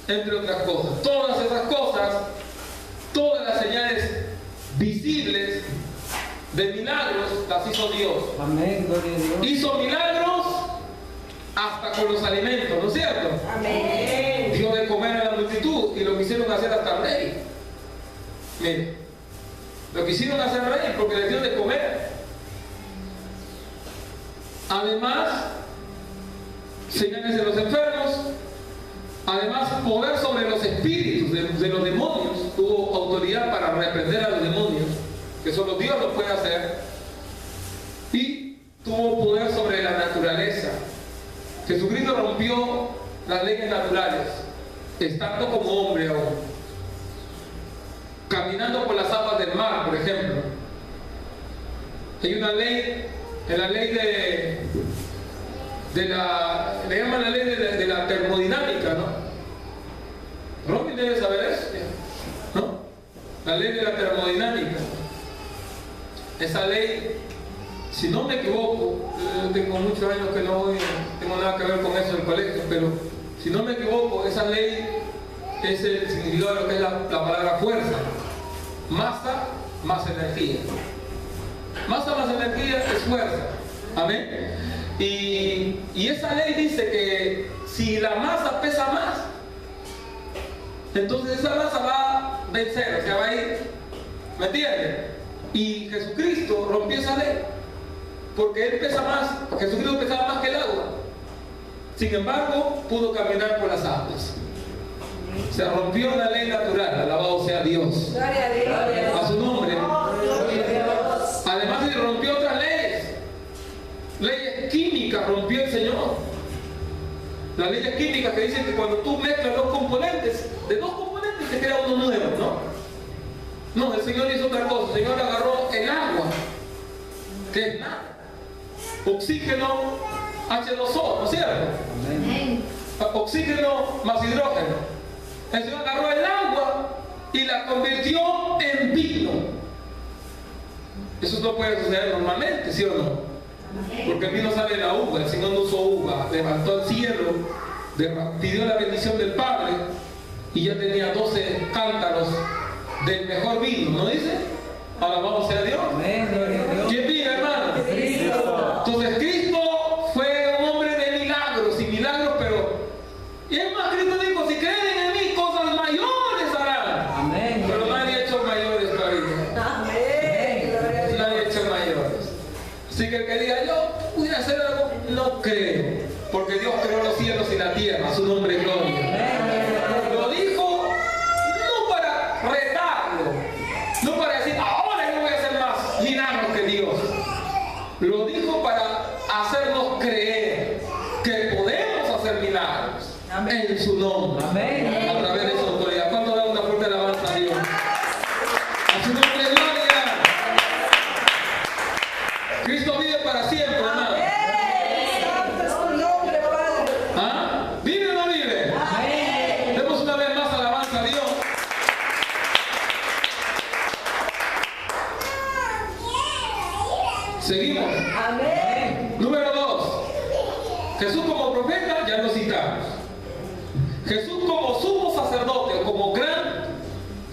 entre otras cosas. Todas esas cosas, todas las señales visibles de milagros las hizo Dios. Amén, gloria a Dios. Hizo milagros hasta con los alimentos, ¿no es cierto? Amén. Dio de comer a la multitud y lo quisieron hacer hasta el rey. Mire, lo quisieron hacer al rey porque les dio de comer. Además, señales de los enfermos. Además, poder sobre los espíritus de los demonios. Tuvo autoridad para reprender a los demonios, que solo Dios lo puede hacer. Y tuvo poder sobre la naturaleza. Jesucristo rompió las leyes naturales, estando como hombre aún. Caminando por las aguas del mar, por ejemplo. Hay una ley, en la ley le llaman la ley de la termodinámica, ¿no? Robin debe saber eso, ¿no? La ley de la termodinámica. Esa ley, si no me equivoco, yo tengo muchos años que no tengo nada que ver con eso en el colegio, pero si no me equivoco, esa ley es el significado de lo que es la palabra fuerza. Masa más energía. Masa más energía es fuerza. Amén. Y esa ley dice que si la masa pesa más, entonces esa masa va a vencer, o sea, va a ir. ¿Me entienden? Y Jesucristo rompió esa ley, porque Él pesa más, Jesucristo pesaba más que el agua. Sin embargo, pudo caminar por las aguas. Se rompió la ley natural, alabado sea Dios. Gloria a Dios. A su nombre. Gloria a Dios. Además, se rompió otras leyes. Leyes químicas rompió el Señor. Las leyes químicas que dicen que cuando tú mezclas dos componentes, de dos componentes se crea uno nuevo, ¿no? No, el Señor hizo otra cosa. El Señor agarró el agua, que es nada. Oxígeno, H2O, ¿no es cierto? Amén. Oxígeno más hidrógeno. El Señor agarró el agua y la convirtió en vino. Eso no puede suceder normalmente, ¿sí o no? Porque el vino sale de la uva. El Señor no usó uva, levantó el cielo, pidió la bendición del Padre y ya tenía 12 cántaros del mejor vino, ¿no dice? Alabado sea Dios. Amén, gloria a Dios. ¿Quién vive, hermano? Cristo. Entonces Cristo fue un hombre de milagros y milagros, pero y es más, Cristo dijo, si creen en mí, cosas mayores harán. Amén. Pero nadie ha hecho mayores todavía. Amén. Gloria a Dios. Nadie ha hecho mayores. Así que el que diga, yo pudiera hacer algo, no creo. Porque Dios creó los cielos y la tierra, su nombre es gloria. Lo dijo no para retarlo, no para decir, ahora yo voy a hacer más milagros que Dios. Lo dijo para hacernos creer que podemos hacer milagros en su nombre. Amén. A través de su autoridad. ¿Cuánto da una fuerte alabanza a Dios? A su nombre es gloria. Cristo vive para siempre, hermano. Santo es tu nombre, Padre. ¿Ah? ¿Vive o no vive? Amén. Demos una vez más alabanza a Dios. Seguimos. Amén. Número 2. Jesús como profeta, ya lo citamos. Jesús como sumo sacerdote, o como gran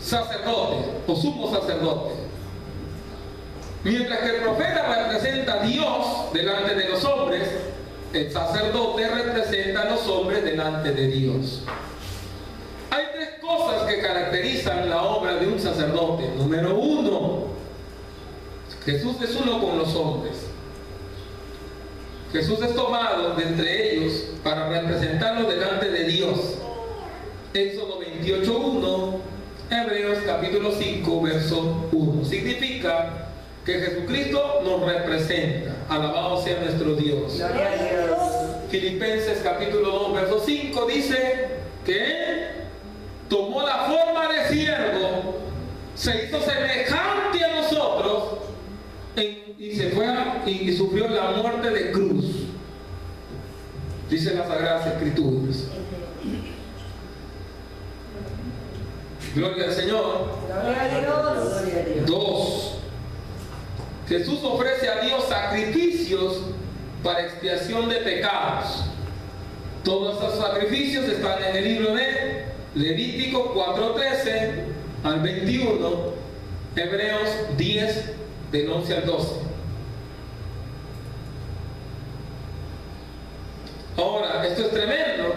sacerdote, o sumo sacerdote. Mientras que el profeta representa a Dios delante de los hombres, el sacerdote representa a los hombres delante de Dios. Hay tres cosas que caracterizan la obra de un sacerdote. Número 1, Jesús es uno con los hombres. Jesús es tomado de entre ellos para representarlo delante de Dios. Éxodo 28:1, Hebreos capítulo 5, verso 1. Significa que Jesucristo nos representa. Alabado sea nuestro Dios. Gloria a Dios. Filipenses capítulo 2, verso 5 dice que Él tomó la forma de siervo, se hizo semejante a nosotros y se fue y sufrió la muerte de cruz. Dice las Sagradas Escrituras. Gloria al Señor. Gloria a Dios. Gloria a Dios. 2. Jesús ofrece a Dios sacrificios para expiación de pecados. Todos esos sacrificios están en el libro de Levítico 4:13 al 21, Hebreos 10 del 11 al 12. Ahora, esto es tremendo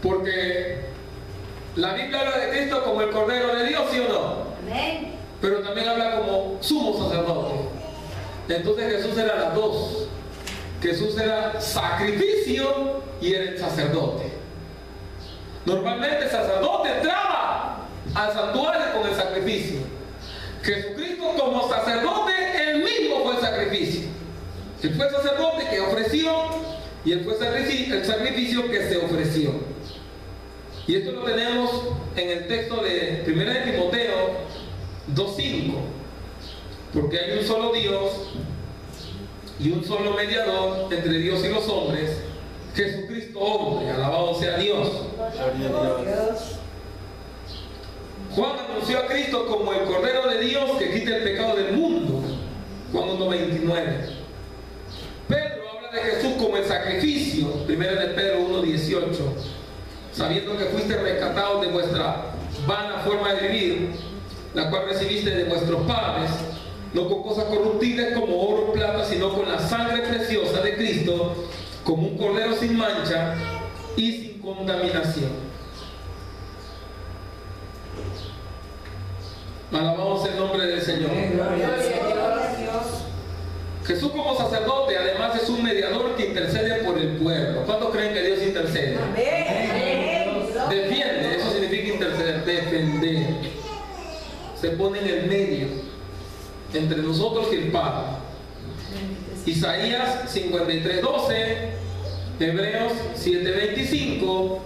porque la Biblia habla de Cristo como el Cordero de Dios, ¿sí o no? Amén. Pero también habla como sumo sacerdote. Entonces Jesús era las dos. Jesús era sacrificio y era el sacerdote. Normalmente el sacerdote entraba al santuario con el sacrificio. Jesucristo como sacerdote, él mismo fue el sacrificio. Él fue el sacerdote que ofreció y él fue el sacrificio que se ofreció. Y esto lo tenemos en el texto de 1 de Timoteo 2:5, porque hay un solo Dios y un solo mediador entre Dios y los hombres, Jesucristo hombre, alabado sea Dios. Dios. Juan anunció a Cristo como el Cordero de Dios que quita el pecado del mundo, Juan 1:29. Pedro habla de Jesús como el sacrificio, 1 de Pedro 1:18, sabiendo que fuiste rescatados de vuestra vana forma de vivir, la cual recibiste de vuestros padres, no con cosas corruptibles como oro o plata, sino con la sangre preciosa de Cristo, como un cordero sin mancha y sin contaminación. Alabamos el nombre del Señor. Gloria a Dios. Jesús como sacerdote además es un mediador que intercede por el pueblo. ¿Cuántos creen que Dios intercede? Amén. Defiende, eso significa interceder, defender. Se pone en el medio entre nosotros y el Padre. Isaías 53:12, Hebreos 7:25,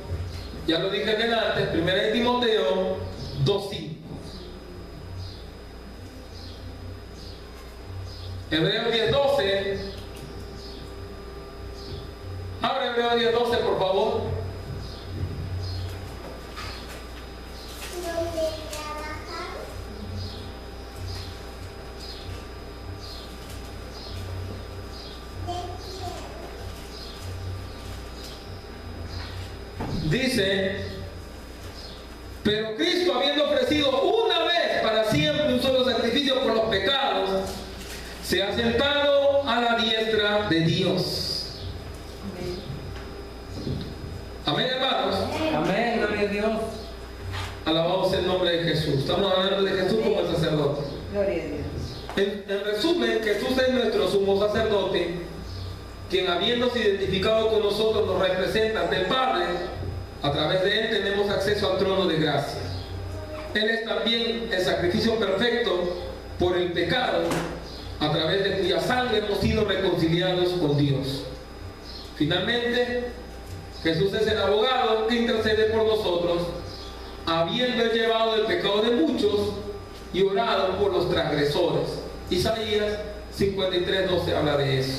ya lo dije delante, 1 de Timoteo 2:5. Hebreos 10:12. Abre Hebreos 10:12, por favor. Dice, pero Cristo, habiendo ofrecido una vez para siempre un solo sacrificio por los pecados, se ha sentado a la diestra de Dios. Amén, hermanos. Amén, gloria a Dios. Alabamos el nombre de Jesús. Estamos hablando de Jesús como el sacerdote. Gloria a Dios. En resumen, Jesús es nuestro sumo sacerdote, quien habiéndose identificado con nosotros nos representa ante el Padre. A través de Él tenemos acceso al trono de gracia. Él es también el sacrificio perfecto por el pecado, a través de cuya sangre hemos sido reconciliados con Dios. Finalmente, Jesús es el abogado que intercede por nosotros, habiendo llevado el pecado de muchos y orado por los transgresores. Isaías 53:12 habla de eso.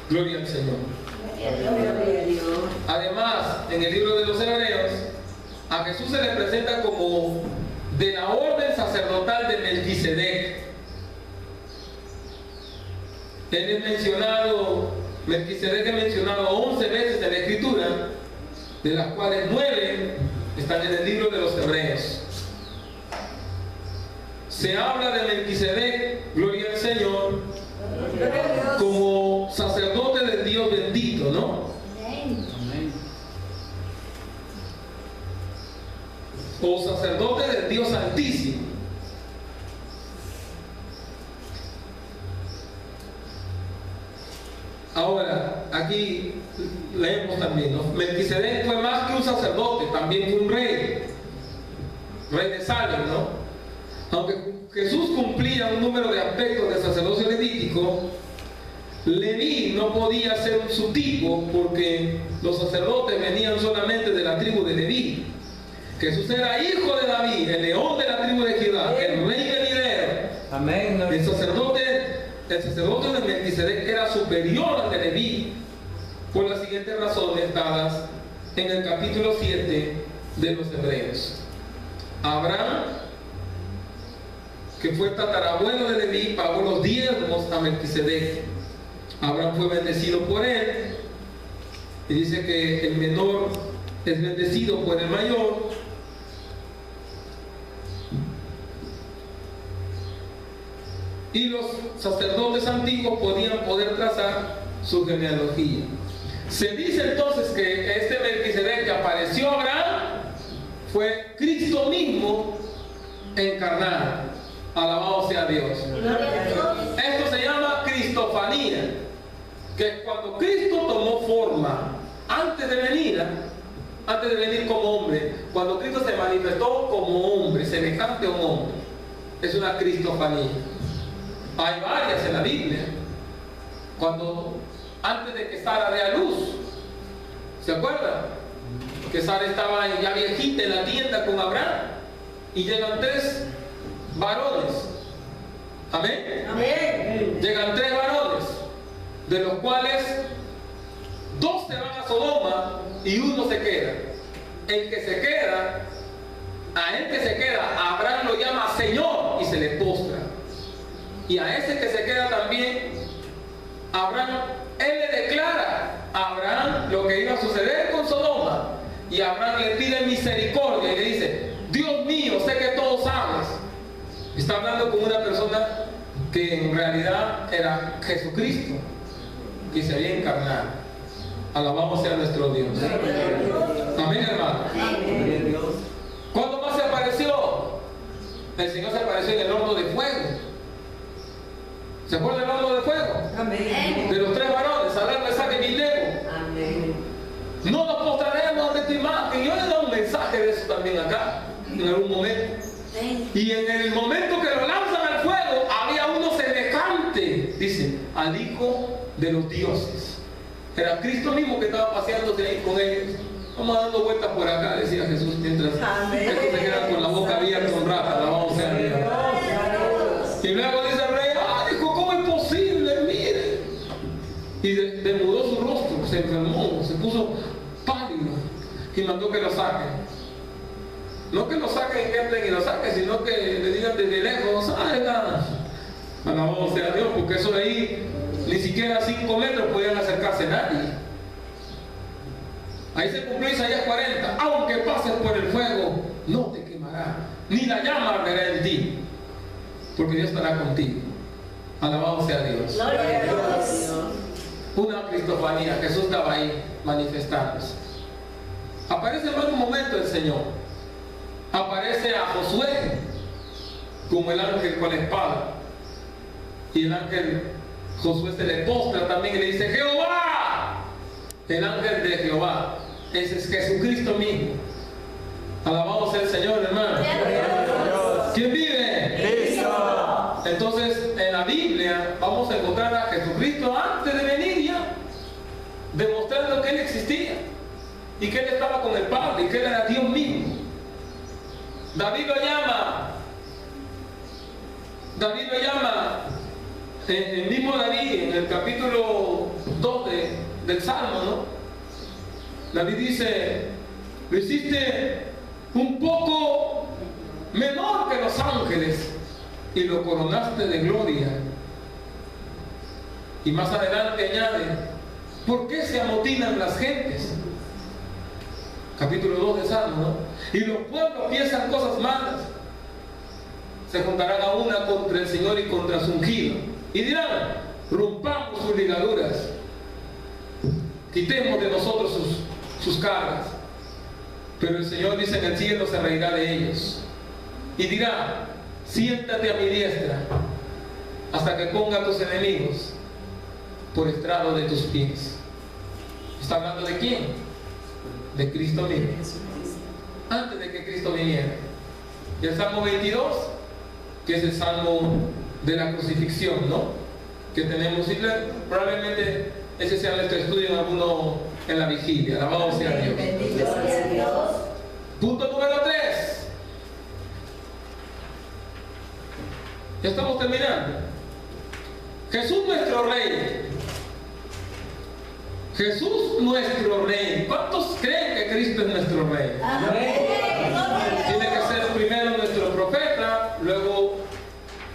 Gloria al Señor. Gloria a Dios. Además, en el libro de los Hebreos, a Jesús se le presenta como de la orden sacerdotal de Melquisedec. Él es mencionado, Melquisedec es mencionado 11 veces en la Escritura, de las cuales 9 están en el libro de los Hebreos. Se habla de Melquisedec, gloria al Señor, Gloria a Dios. como sacerdote del Dios bendito, ¿no? Amén. Amén. O sacerdote del Dios Altísimo. Ahora, aquí leemos también, ¿no? Melquisedec fue más que un sacerdote, también fue un rey de Salem, ¿no? Aunque Jesús cumplía un número de aspectos del sacerdocio levítico, Leví no podía ser su tipo porque los sacerdotes venían solamente de la tribu de Leví. Jesús era hijo de David, el león de la tribu de Judá, el rey venidero. Amén. El sacerdote de Melquisedec era superior al de Leví por las siguientes razones dadas en el capítulo 7 de los Hebreos. Abraham, que fue tatarabuelo de Leví, pagó los diezmos a Melquisedec. Abraham fue bendecido por él, y dice que el menor es bendecido por el mayor. Y los sacerdotes antiguos podían trazar su genealogía. Se dice entonces que este Melquisedec que apareció a Abraham fue Cristo mismo encarnado. Alabado sea Dios. Esto se llama cristofanía, que es cuando Cristo tomó forma antes de venir como hombre, cuando Cristo se manifestó como hombre, semejante a un hombre. Es una cristofanía. Hay varias en la Biblia. Antes de que Sara dé a luz, ¿se acuerdan? Que Sara estaba ya viejita en la tienda con Abraham y llegan 3 varones. Amén. Amén. Llegan 3 varones, de los cuales 2 se van a Sodoma y 1 se queda. El que se queda, a él que se queda, Abraham lo llama Señor y se le postra. Y a ese que se queda también, Abraham, él le declara a Abraham lo que iba a suceder con Sodoma. Y Abraham le pide misericordia y le dice: Dios mío, sé que todo sabes. Está hablando con una persona que en realidad era Jesucristo, que se había encarnado. Alabamos sea nuestro Dios. Amén, hermano. ¿Cuándo más se apareció? El Señor se apareció en el horno de fuego. ¿Se acuerdan del horno de fuego? Amén. De los 3 varones, Adán, Isaac y Abednego. Amén. No nos postraremos ante tu imagen. Yo le he dado un mensaje de eso también acá, en algún momento. Y en el momento que lo lanzan al fuego, había uno semejante, dice, al Hijo de los dioses. Era Cristo mismo que estaba paseándose ahí con ellos. Vamos dando vueltas por acá, decía Jesús, mientras estos se quedan con la boca abierta un rato. Alabamos sea Dios. Y luego dice el rey: dijo, ¿cómo es posible? Mire. Y demudó su rostro, se enfermó, se puso pálido y mandó que lo saquen. No que lo saquen, que entren y lo saquen, sino que le digan desde lejos: salgan. Alabado sea Dios, porque eso de ahí ni siquiera a 5 metros podían acercarse nadie. Ahí se cumplió Isaías 40: aunque pases por el fuego, no te quemará, ni la llama arderá en ti, porque Dios estará contigo. Alabado sea Dios. Gloria a Dios. Una cristofanía. Jesús estaba ahí manifestándose. Aparece en un momento el Señor. Aparece a Josué como el ángel con la espada. Y el ángel Josué se le postra también y le dice: Jehová. El ángel de Jehová. Ese es Jesucristo mismo. Alabado sea el Señor, hermano. ¿Quién vive? Cristo. Entonces, en la Biblia vamos a encontrar a Jesucristo antes de venir ya, demostrando que Él existía y que Él estaba con el Padre y que Él era Dios mismo. David lo llama, el mismo David, en el capítulo 2 del Salmo, ¿no? David dice: lo hiciste un poco menor que los ángeles y lo coronaste de gloria. Y más adelante añade: ¿por qué se amotinan las gentes? Capítulo 2 de Salmo, ¿no? Y los pueblos piensan cosas malas. Se juntarán a una contra el Señor y contra su ungido. Y dirán: rompamos sus ligaduras, quitemos de nosotros sus cargas. Pero el Señor dice: en el cielo se reirá de ellos. Y dirá: siéntate a mi diestra hasta que ponga a tus enemigos por estrado de tus pies. ¿Está hablando de quién? De Cristo mismo. Antes de que Cristo viniera. Y el Salmo 22, que es el Salmo de la crucifixión, ¿no? Que tenemos, y probablemente ese sea nuestro estudio en la vigilia. Alabado sea Dios. Gloria a Dios. Punto número 3. Ya estamos terminando. Jesús nuestro Rey. Jesús nuestro Rey. ¿Cuántos creen que Cristo es nuestro Rey? Amén. Tiene que ser primero nuestro profeta, luego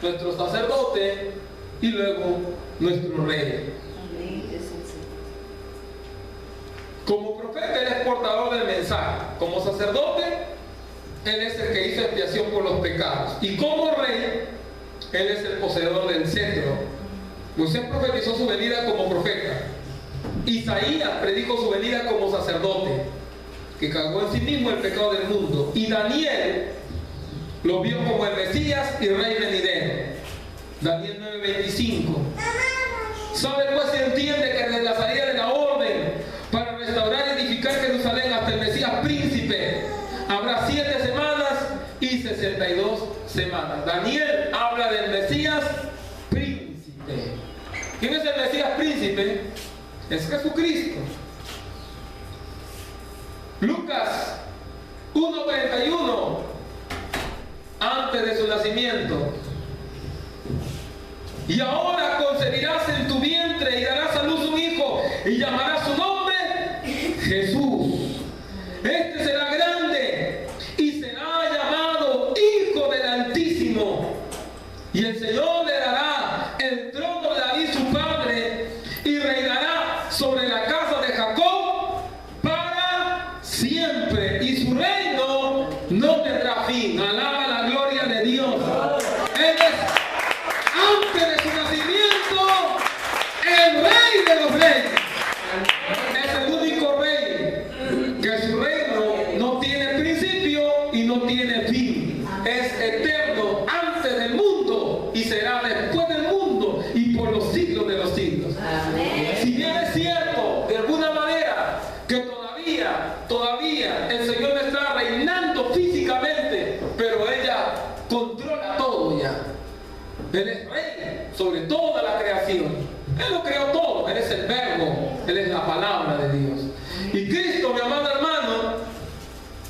nuestro sacerdote y luego nuestro Rey. Como profeta Él es portador del mensaje. Como sacerdote Él es el que hizo expiación por los pecados. Y como Rey Él es el poseedor del cetro. Moisés profetizó su venida como profeta. Isaías predijo su venida como sacerdote, que cargó en sí mismo el pecado del mundo. Y Daniel lo vio como el Mesías y Rey venidero. Daniel 9:25. Sabe pues y entiende que desde la salida de la orden para restaurar y edificar Jerusalén hasta el Mesías príncipe habrá 7 semanas y 62 semanas. Daniel habla del Mesías príncipe. ¿Quién es el Mesías príncipe? Es Jesucristo. Lucas 1:31, antes de su nacimiento. Y ahora concebirás en tu vientre y darás a luz un hijo y llamarás su nombre Jesús. Este será grande y será llamado Hijo del Altísimo. Y el Señor le dará el trono de David su padre y reinará sobre la casa de Jacob para siempre. Y su reino no tendrá fin. Alaba la gloria de Dios. Él es, antes de su nacimiento, el Rey de los Reyes. Es el único Rey que su reino no tiene principio y no tiene fin. Es eterno antes del mundo y será después del mundo y por los siglos de los siglos. Amén. Si bien es cierto, de alguna manera, que todavía el Señor está reinando físicamente, pero ella controla todo ya. Él es Rey sobre toda la creación. Él lo creó todo. Él es el Verbo. Él es la palabra de Dios. Y Cristo, mi amado hermano,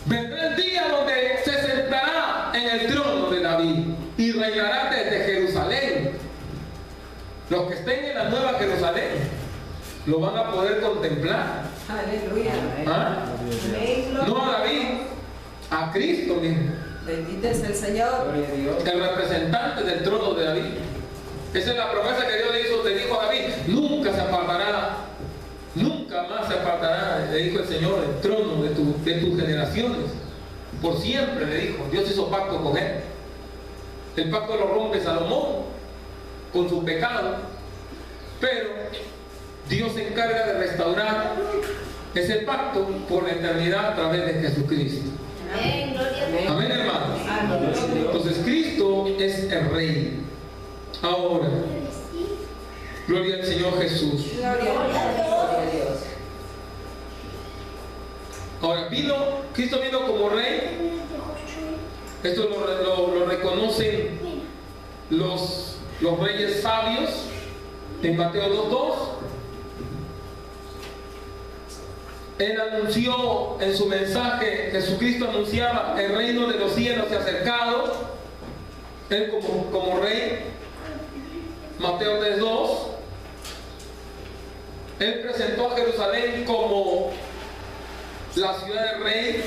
vendrá el día donde se sentará en el trono de David y reinará desde Jerusalén. Los que estén en la nueva Jerusalén lo van a poder contemplar. Aleluya. ¿Ah? No a David, a Cristo mismo. Bendito es el Señor. Gloria a Dios. El representante del trono de David. Esa es la promesa que Dios le dijo a David. Nunca se apartará, nunca más se apartará, le dijo el Señor, el trono de tus generaciones. Por siempre, le dijo. Dios hizo pacto con él. El pacto lo rompe Salomón con su pecado. Pero Dios se encarga de restaurar ese pacto por la eternidad a través de Jesucristo. Amén. Gloria a Dios. Amén, hermanos. Amén. Entonces Cristo es el Rey. Ahora, gloria al Señor Jesús. Gloria a Dios. Gloria a Dios. Ahora, Cristo vino como Rey. Esto lo reconocen los reyes sabios en Mateo 2:2. Él anunció en su mensaje, Jesucristo anunciaba: el reino de los cielos se ha acercado. Él como Rey. Mateo 3:2. Él presentó a Jerusalén como la ciudad del Rey.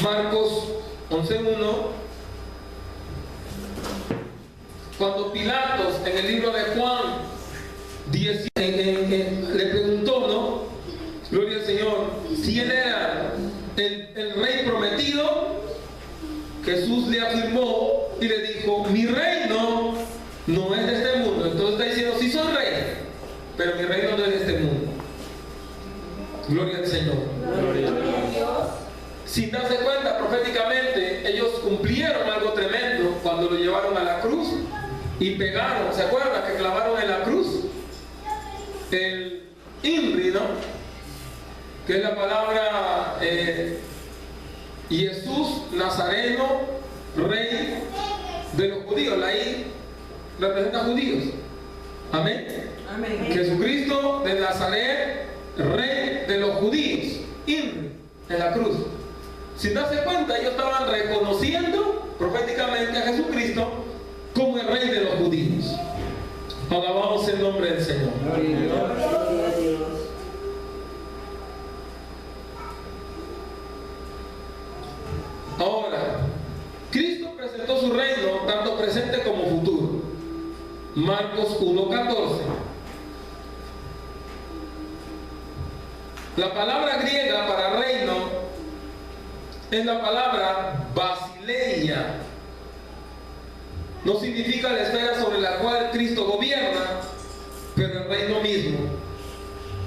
Marcos 11:1. Cuando Pilatos, en el libro de Juan 10, le preguntó, ¿no? Gloria al Señor, si él era el Rey prometido, Jesús le afirmó y le dijo: mi reino no es de este mundo. Entonces está diciendo: sí soy Rey, pero mi reino no es de este mundo. Gloria al Señor. Gloria a Dios. Sin darse cuenta, proféticamente, ellos cumplieron algo tremendo cuando lo llevaron a la cruz y pegaron. ¿Se acuerdan que clavaron en la cruz? el INRI, ¿no? Que es la palabra Jesús Nazareno, Rey de los judíos. La I representa judíos. Amén. Amén. Jesucristo de Nazaret, Rey de los judíos. INRI en la cruz. Si te das cuenta, ellos estaban reconociendo proféticamente a Jesucristo como el Rey de los judíos. Alabamos el nombre del Señor. Gloria a Dios. Gloria a Dios. Ahora, Cristo presentó su reino tanto presente como futuro. Marcos 1:14. La palabra griega para reino es la palabra basileia. No significa la esfera sobre la cual Cristo gobierna, pero el reino mismo.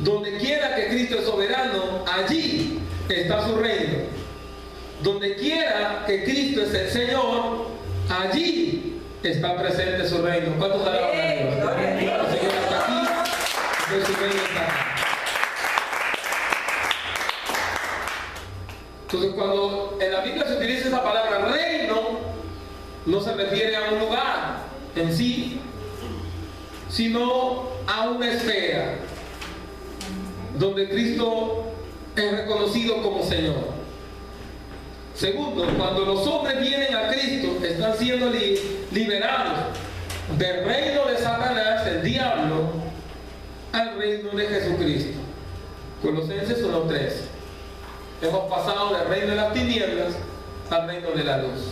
Donde quiera que Cristo es soberano, allí está su reino. Donde quiera que Cristo es el Señor, allí está presente su reino. ¿Cuántos alaban a Dios? Gloria a Dios. El Señor está aquí, entonces su reino está aquí. Entonces, cuando en la Biblia se utiliza esa palabra reino, no se refiere a un lugar en sí, sino a una esfera donde Cristo es reconocido como Señor. Segundo, cuando los hombres vienen a Cristo, están siendo liberados del reino de Satanás, el diablo, al reino de Jesucristo. Colosenses 1:3. Hemos pasado del reino de las tinieblas al reino de la luz.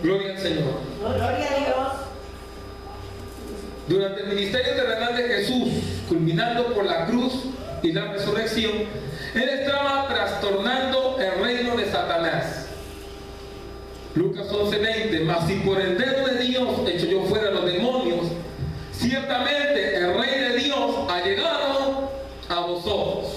Gloria al Señor. Gloria a Dios. Durante el ministerio terrenal de Jesús, culminando por la cruz y la resurrección, Él estaba trastornando el reino de Satanás. Lucas 11:20. Mas si por el dedo de Dios echo yo fuera los demonios, ciertamente el Rey de Dios ha llegado a vosotros.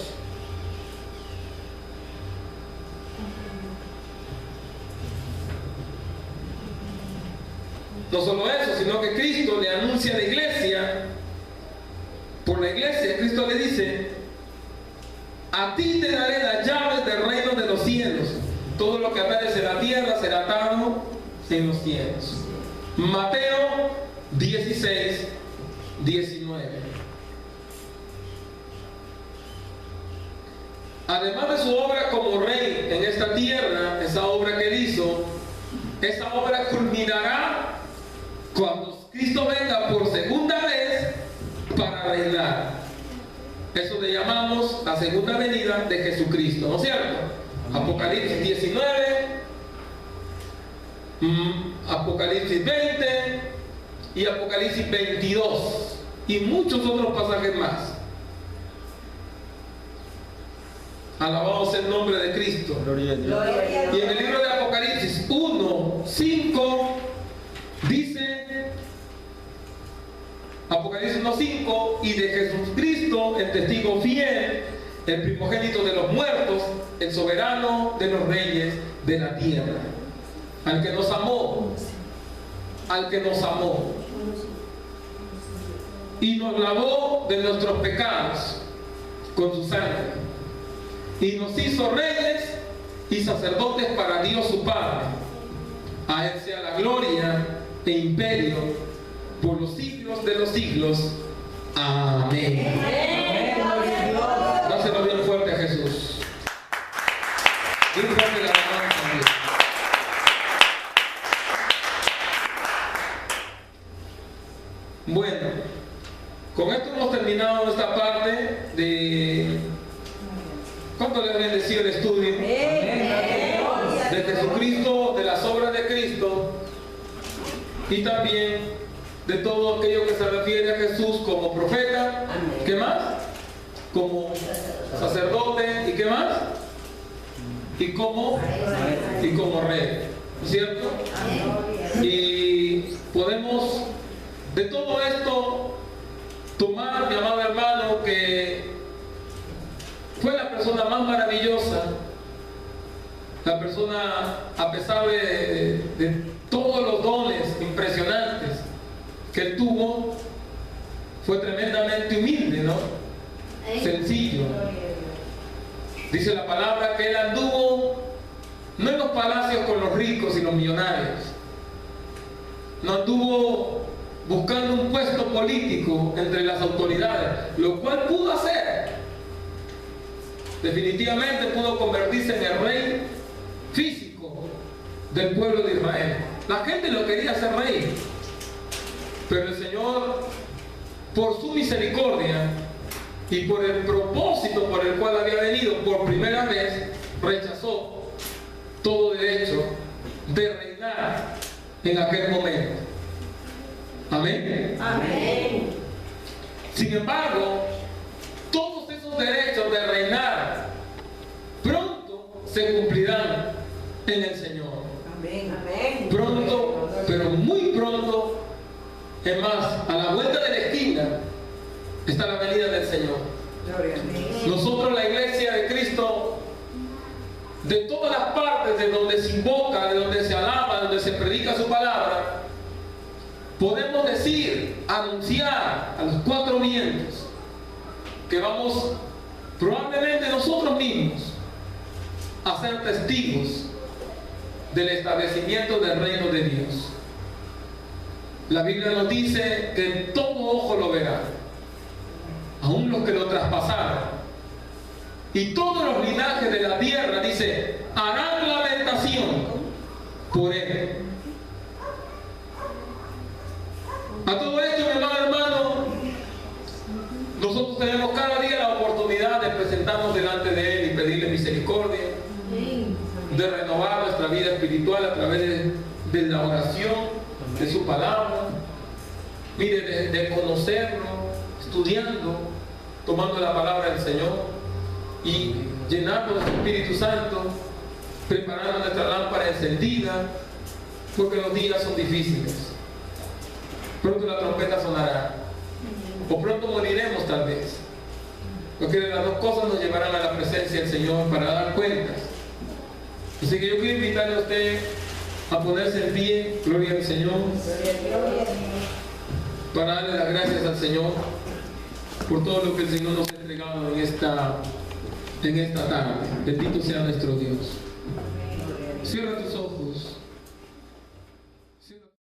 No solo eso, sino que Cristo le anuncia a la iglesia, por la iglesia, Cristo le dice: a ti te daré las llaves del reino de los cielos. Todo lo que atares en la tierra será atado en los cielos. Mateo 16:19. Además de su obra como rey en esta tierra, esa obra que él hizo, esa obra culminará cuando Cristo venga por segunda vez para reinar. Eso le llamamos la segunda venida de Jesucristo, ¿no es cierto? Apocalipsis 19, Apocalipsis 20 y Apocalipsis 22 y muchos otros pasajes más. Alabamos el nombre de Cristo. Gloria a Dios. Gloria a Dios. Y en el libro de Apocalipsis 1:5 dice, Apocalipsis 1:5, y de Jesucristo, el testigo fiel, el primogénito de los muertos, el soberano de los reyes de la tierra, al que nos amó, y nos lavó de nuestros pecados con su sangre, y nos hizo reyes y sacerdotes para Dios su Padre. A Él sea la gloria e imperio por los siglos de los siglos. Amén. Dáselo bien fuerte a Jesús. Bien fuerte la alabanza a Dios. Bueno, con esto hemos terminado esta parte de... ¿Cuánto le ha bendecido el estudio? De Jesucristo, de las obras de Cristo y también de todo aquello que se refiere a Jesús como profeta. ¿Qué más? Como sacerdote. ¿Y qué más? Y como rey, ¿no es cierto? Y podemos de todo esto tomar, mi amado hermano, que fue la persona más maravillosa, la persona, a pesar de todos los dones impresionantes que él tuvo, fue tremendamente humilde, ¿no? Sencillo. Dice la palabra que él anduvo no en los palacios con los ricos y los millonarios. No anduvo buscando un puesto político entre las autoridades, lo cual pudo hacer. Definitivamente pudo convertirse en el rey físico del pueblo de Israel. La gente lo quería hacer rey, pero el Señor, por su misericordia y por el propósito por el cual había venido por primera vez, rechazó todo derecho de reinar en aquel momento. Amén. Amén. Sin embargo, todos esos derechos de reinar pronto se cumplirán en el Señor. Amén. Amén. Pronto, pero muy pronto. Es más, a la vuelta de la esquina está la venida del Señor. Gloria a Dios. Nosotros, la iglesia de Cristo, de todas las partes de donde se invoca, de donde se alaba, de donde se predica su palabra, podemos decir, anunciar a los cuatro vientos que vamos probablemente nosotros mismos a ser testigos del establecimiento del reino de Dios. La Biblia nos dice que todo ojo lo verá, aun los que lo traspasaron, y todos los linajes de la tierra, dice, harán lamentación por él. A todo esto, mi hermano, nosotros tenemos cada día la oportunidad de presentarnos delante de Él y pedirle misericordia, de renovar nuestra vida espiritual a través de la oración, de su palabra, mire, de conocerlo, estudiando, tomando la palabra del Señor y llenando de su Espíritu Santo, preparando nuestra lámpara encendida, porque los días son difíciles. Pronto la trompeta sonará, o pronto moriremos tal vez, porque las dos cosas nos llevarán a la presencia del Señor para dar cuentas. Así que yo quiero invitarle a usted a ponerse en pie, gloria al Señor, para darle las gracias al Señor por todo lo que el Señor nos ha entregado en esta tarde. Bendito sea nuestro Dios. Cierra tus ojos.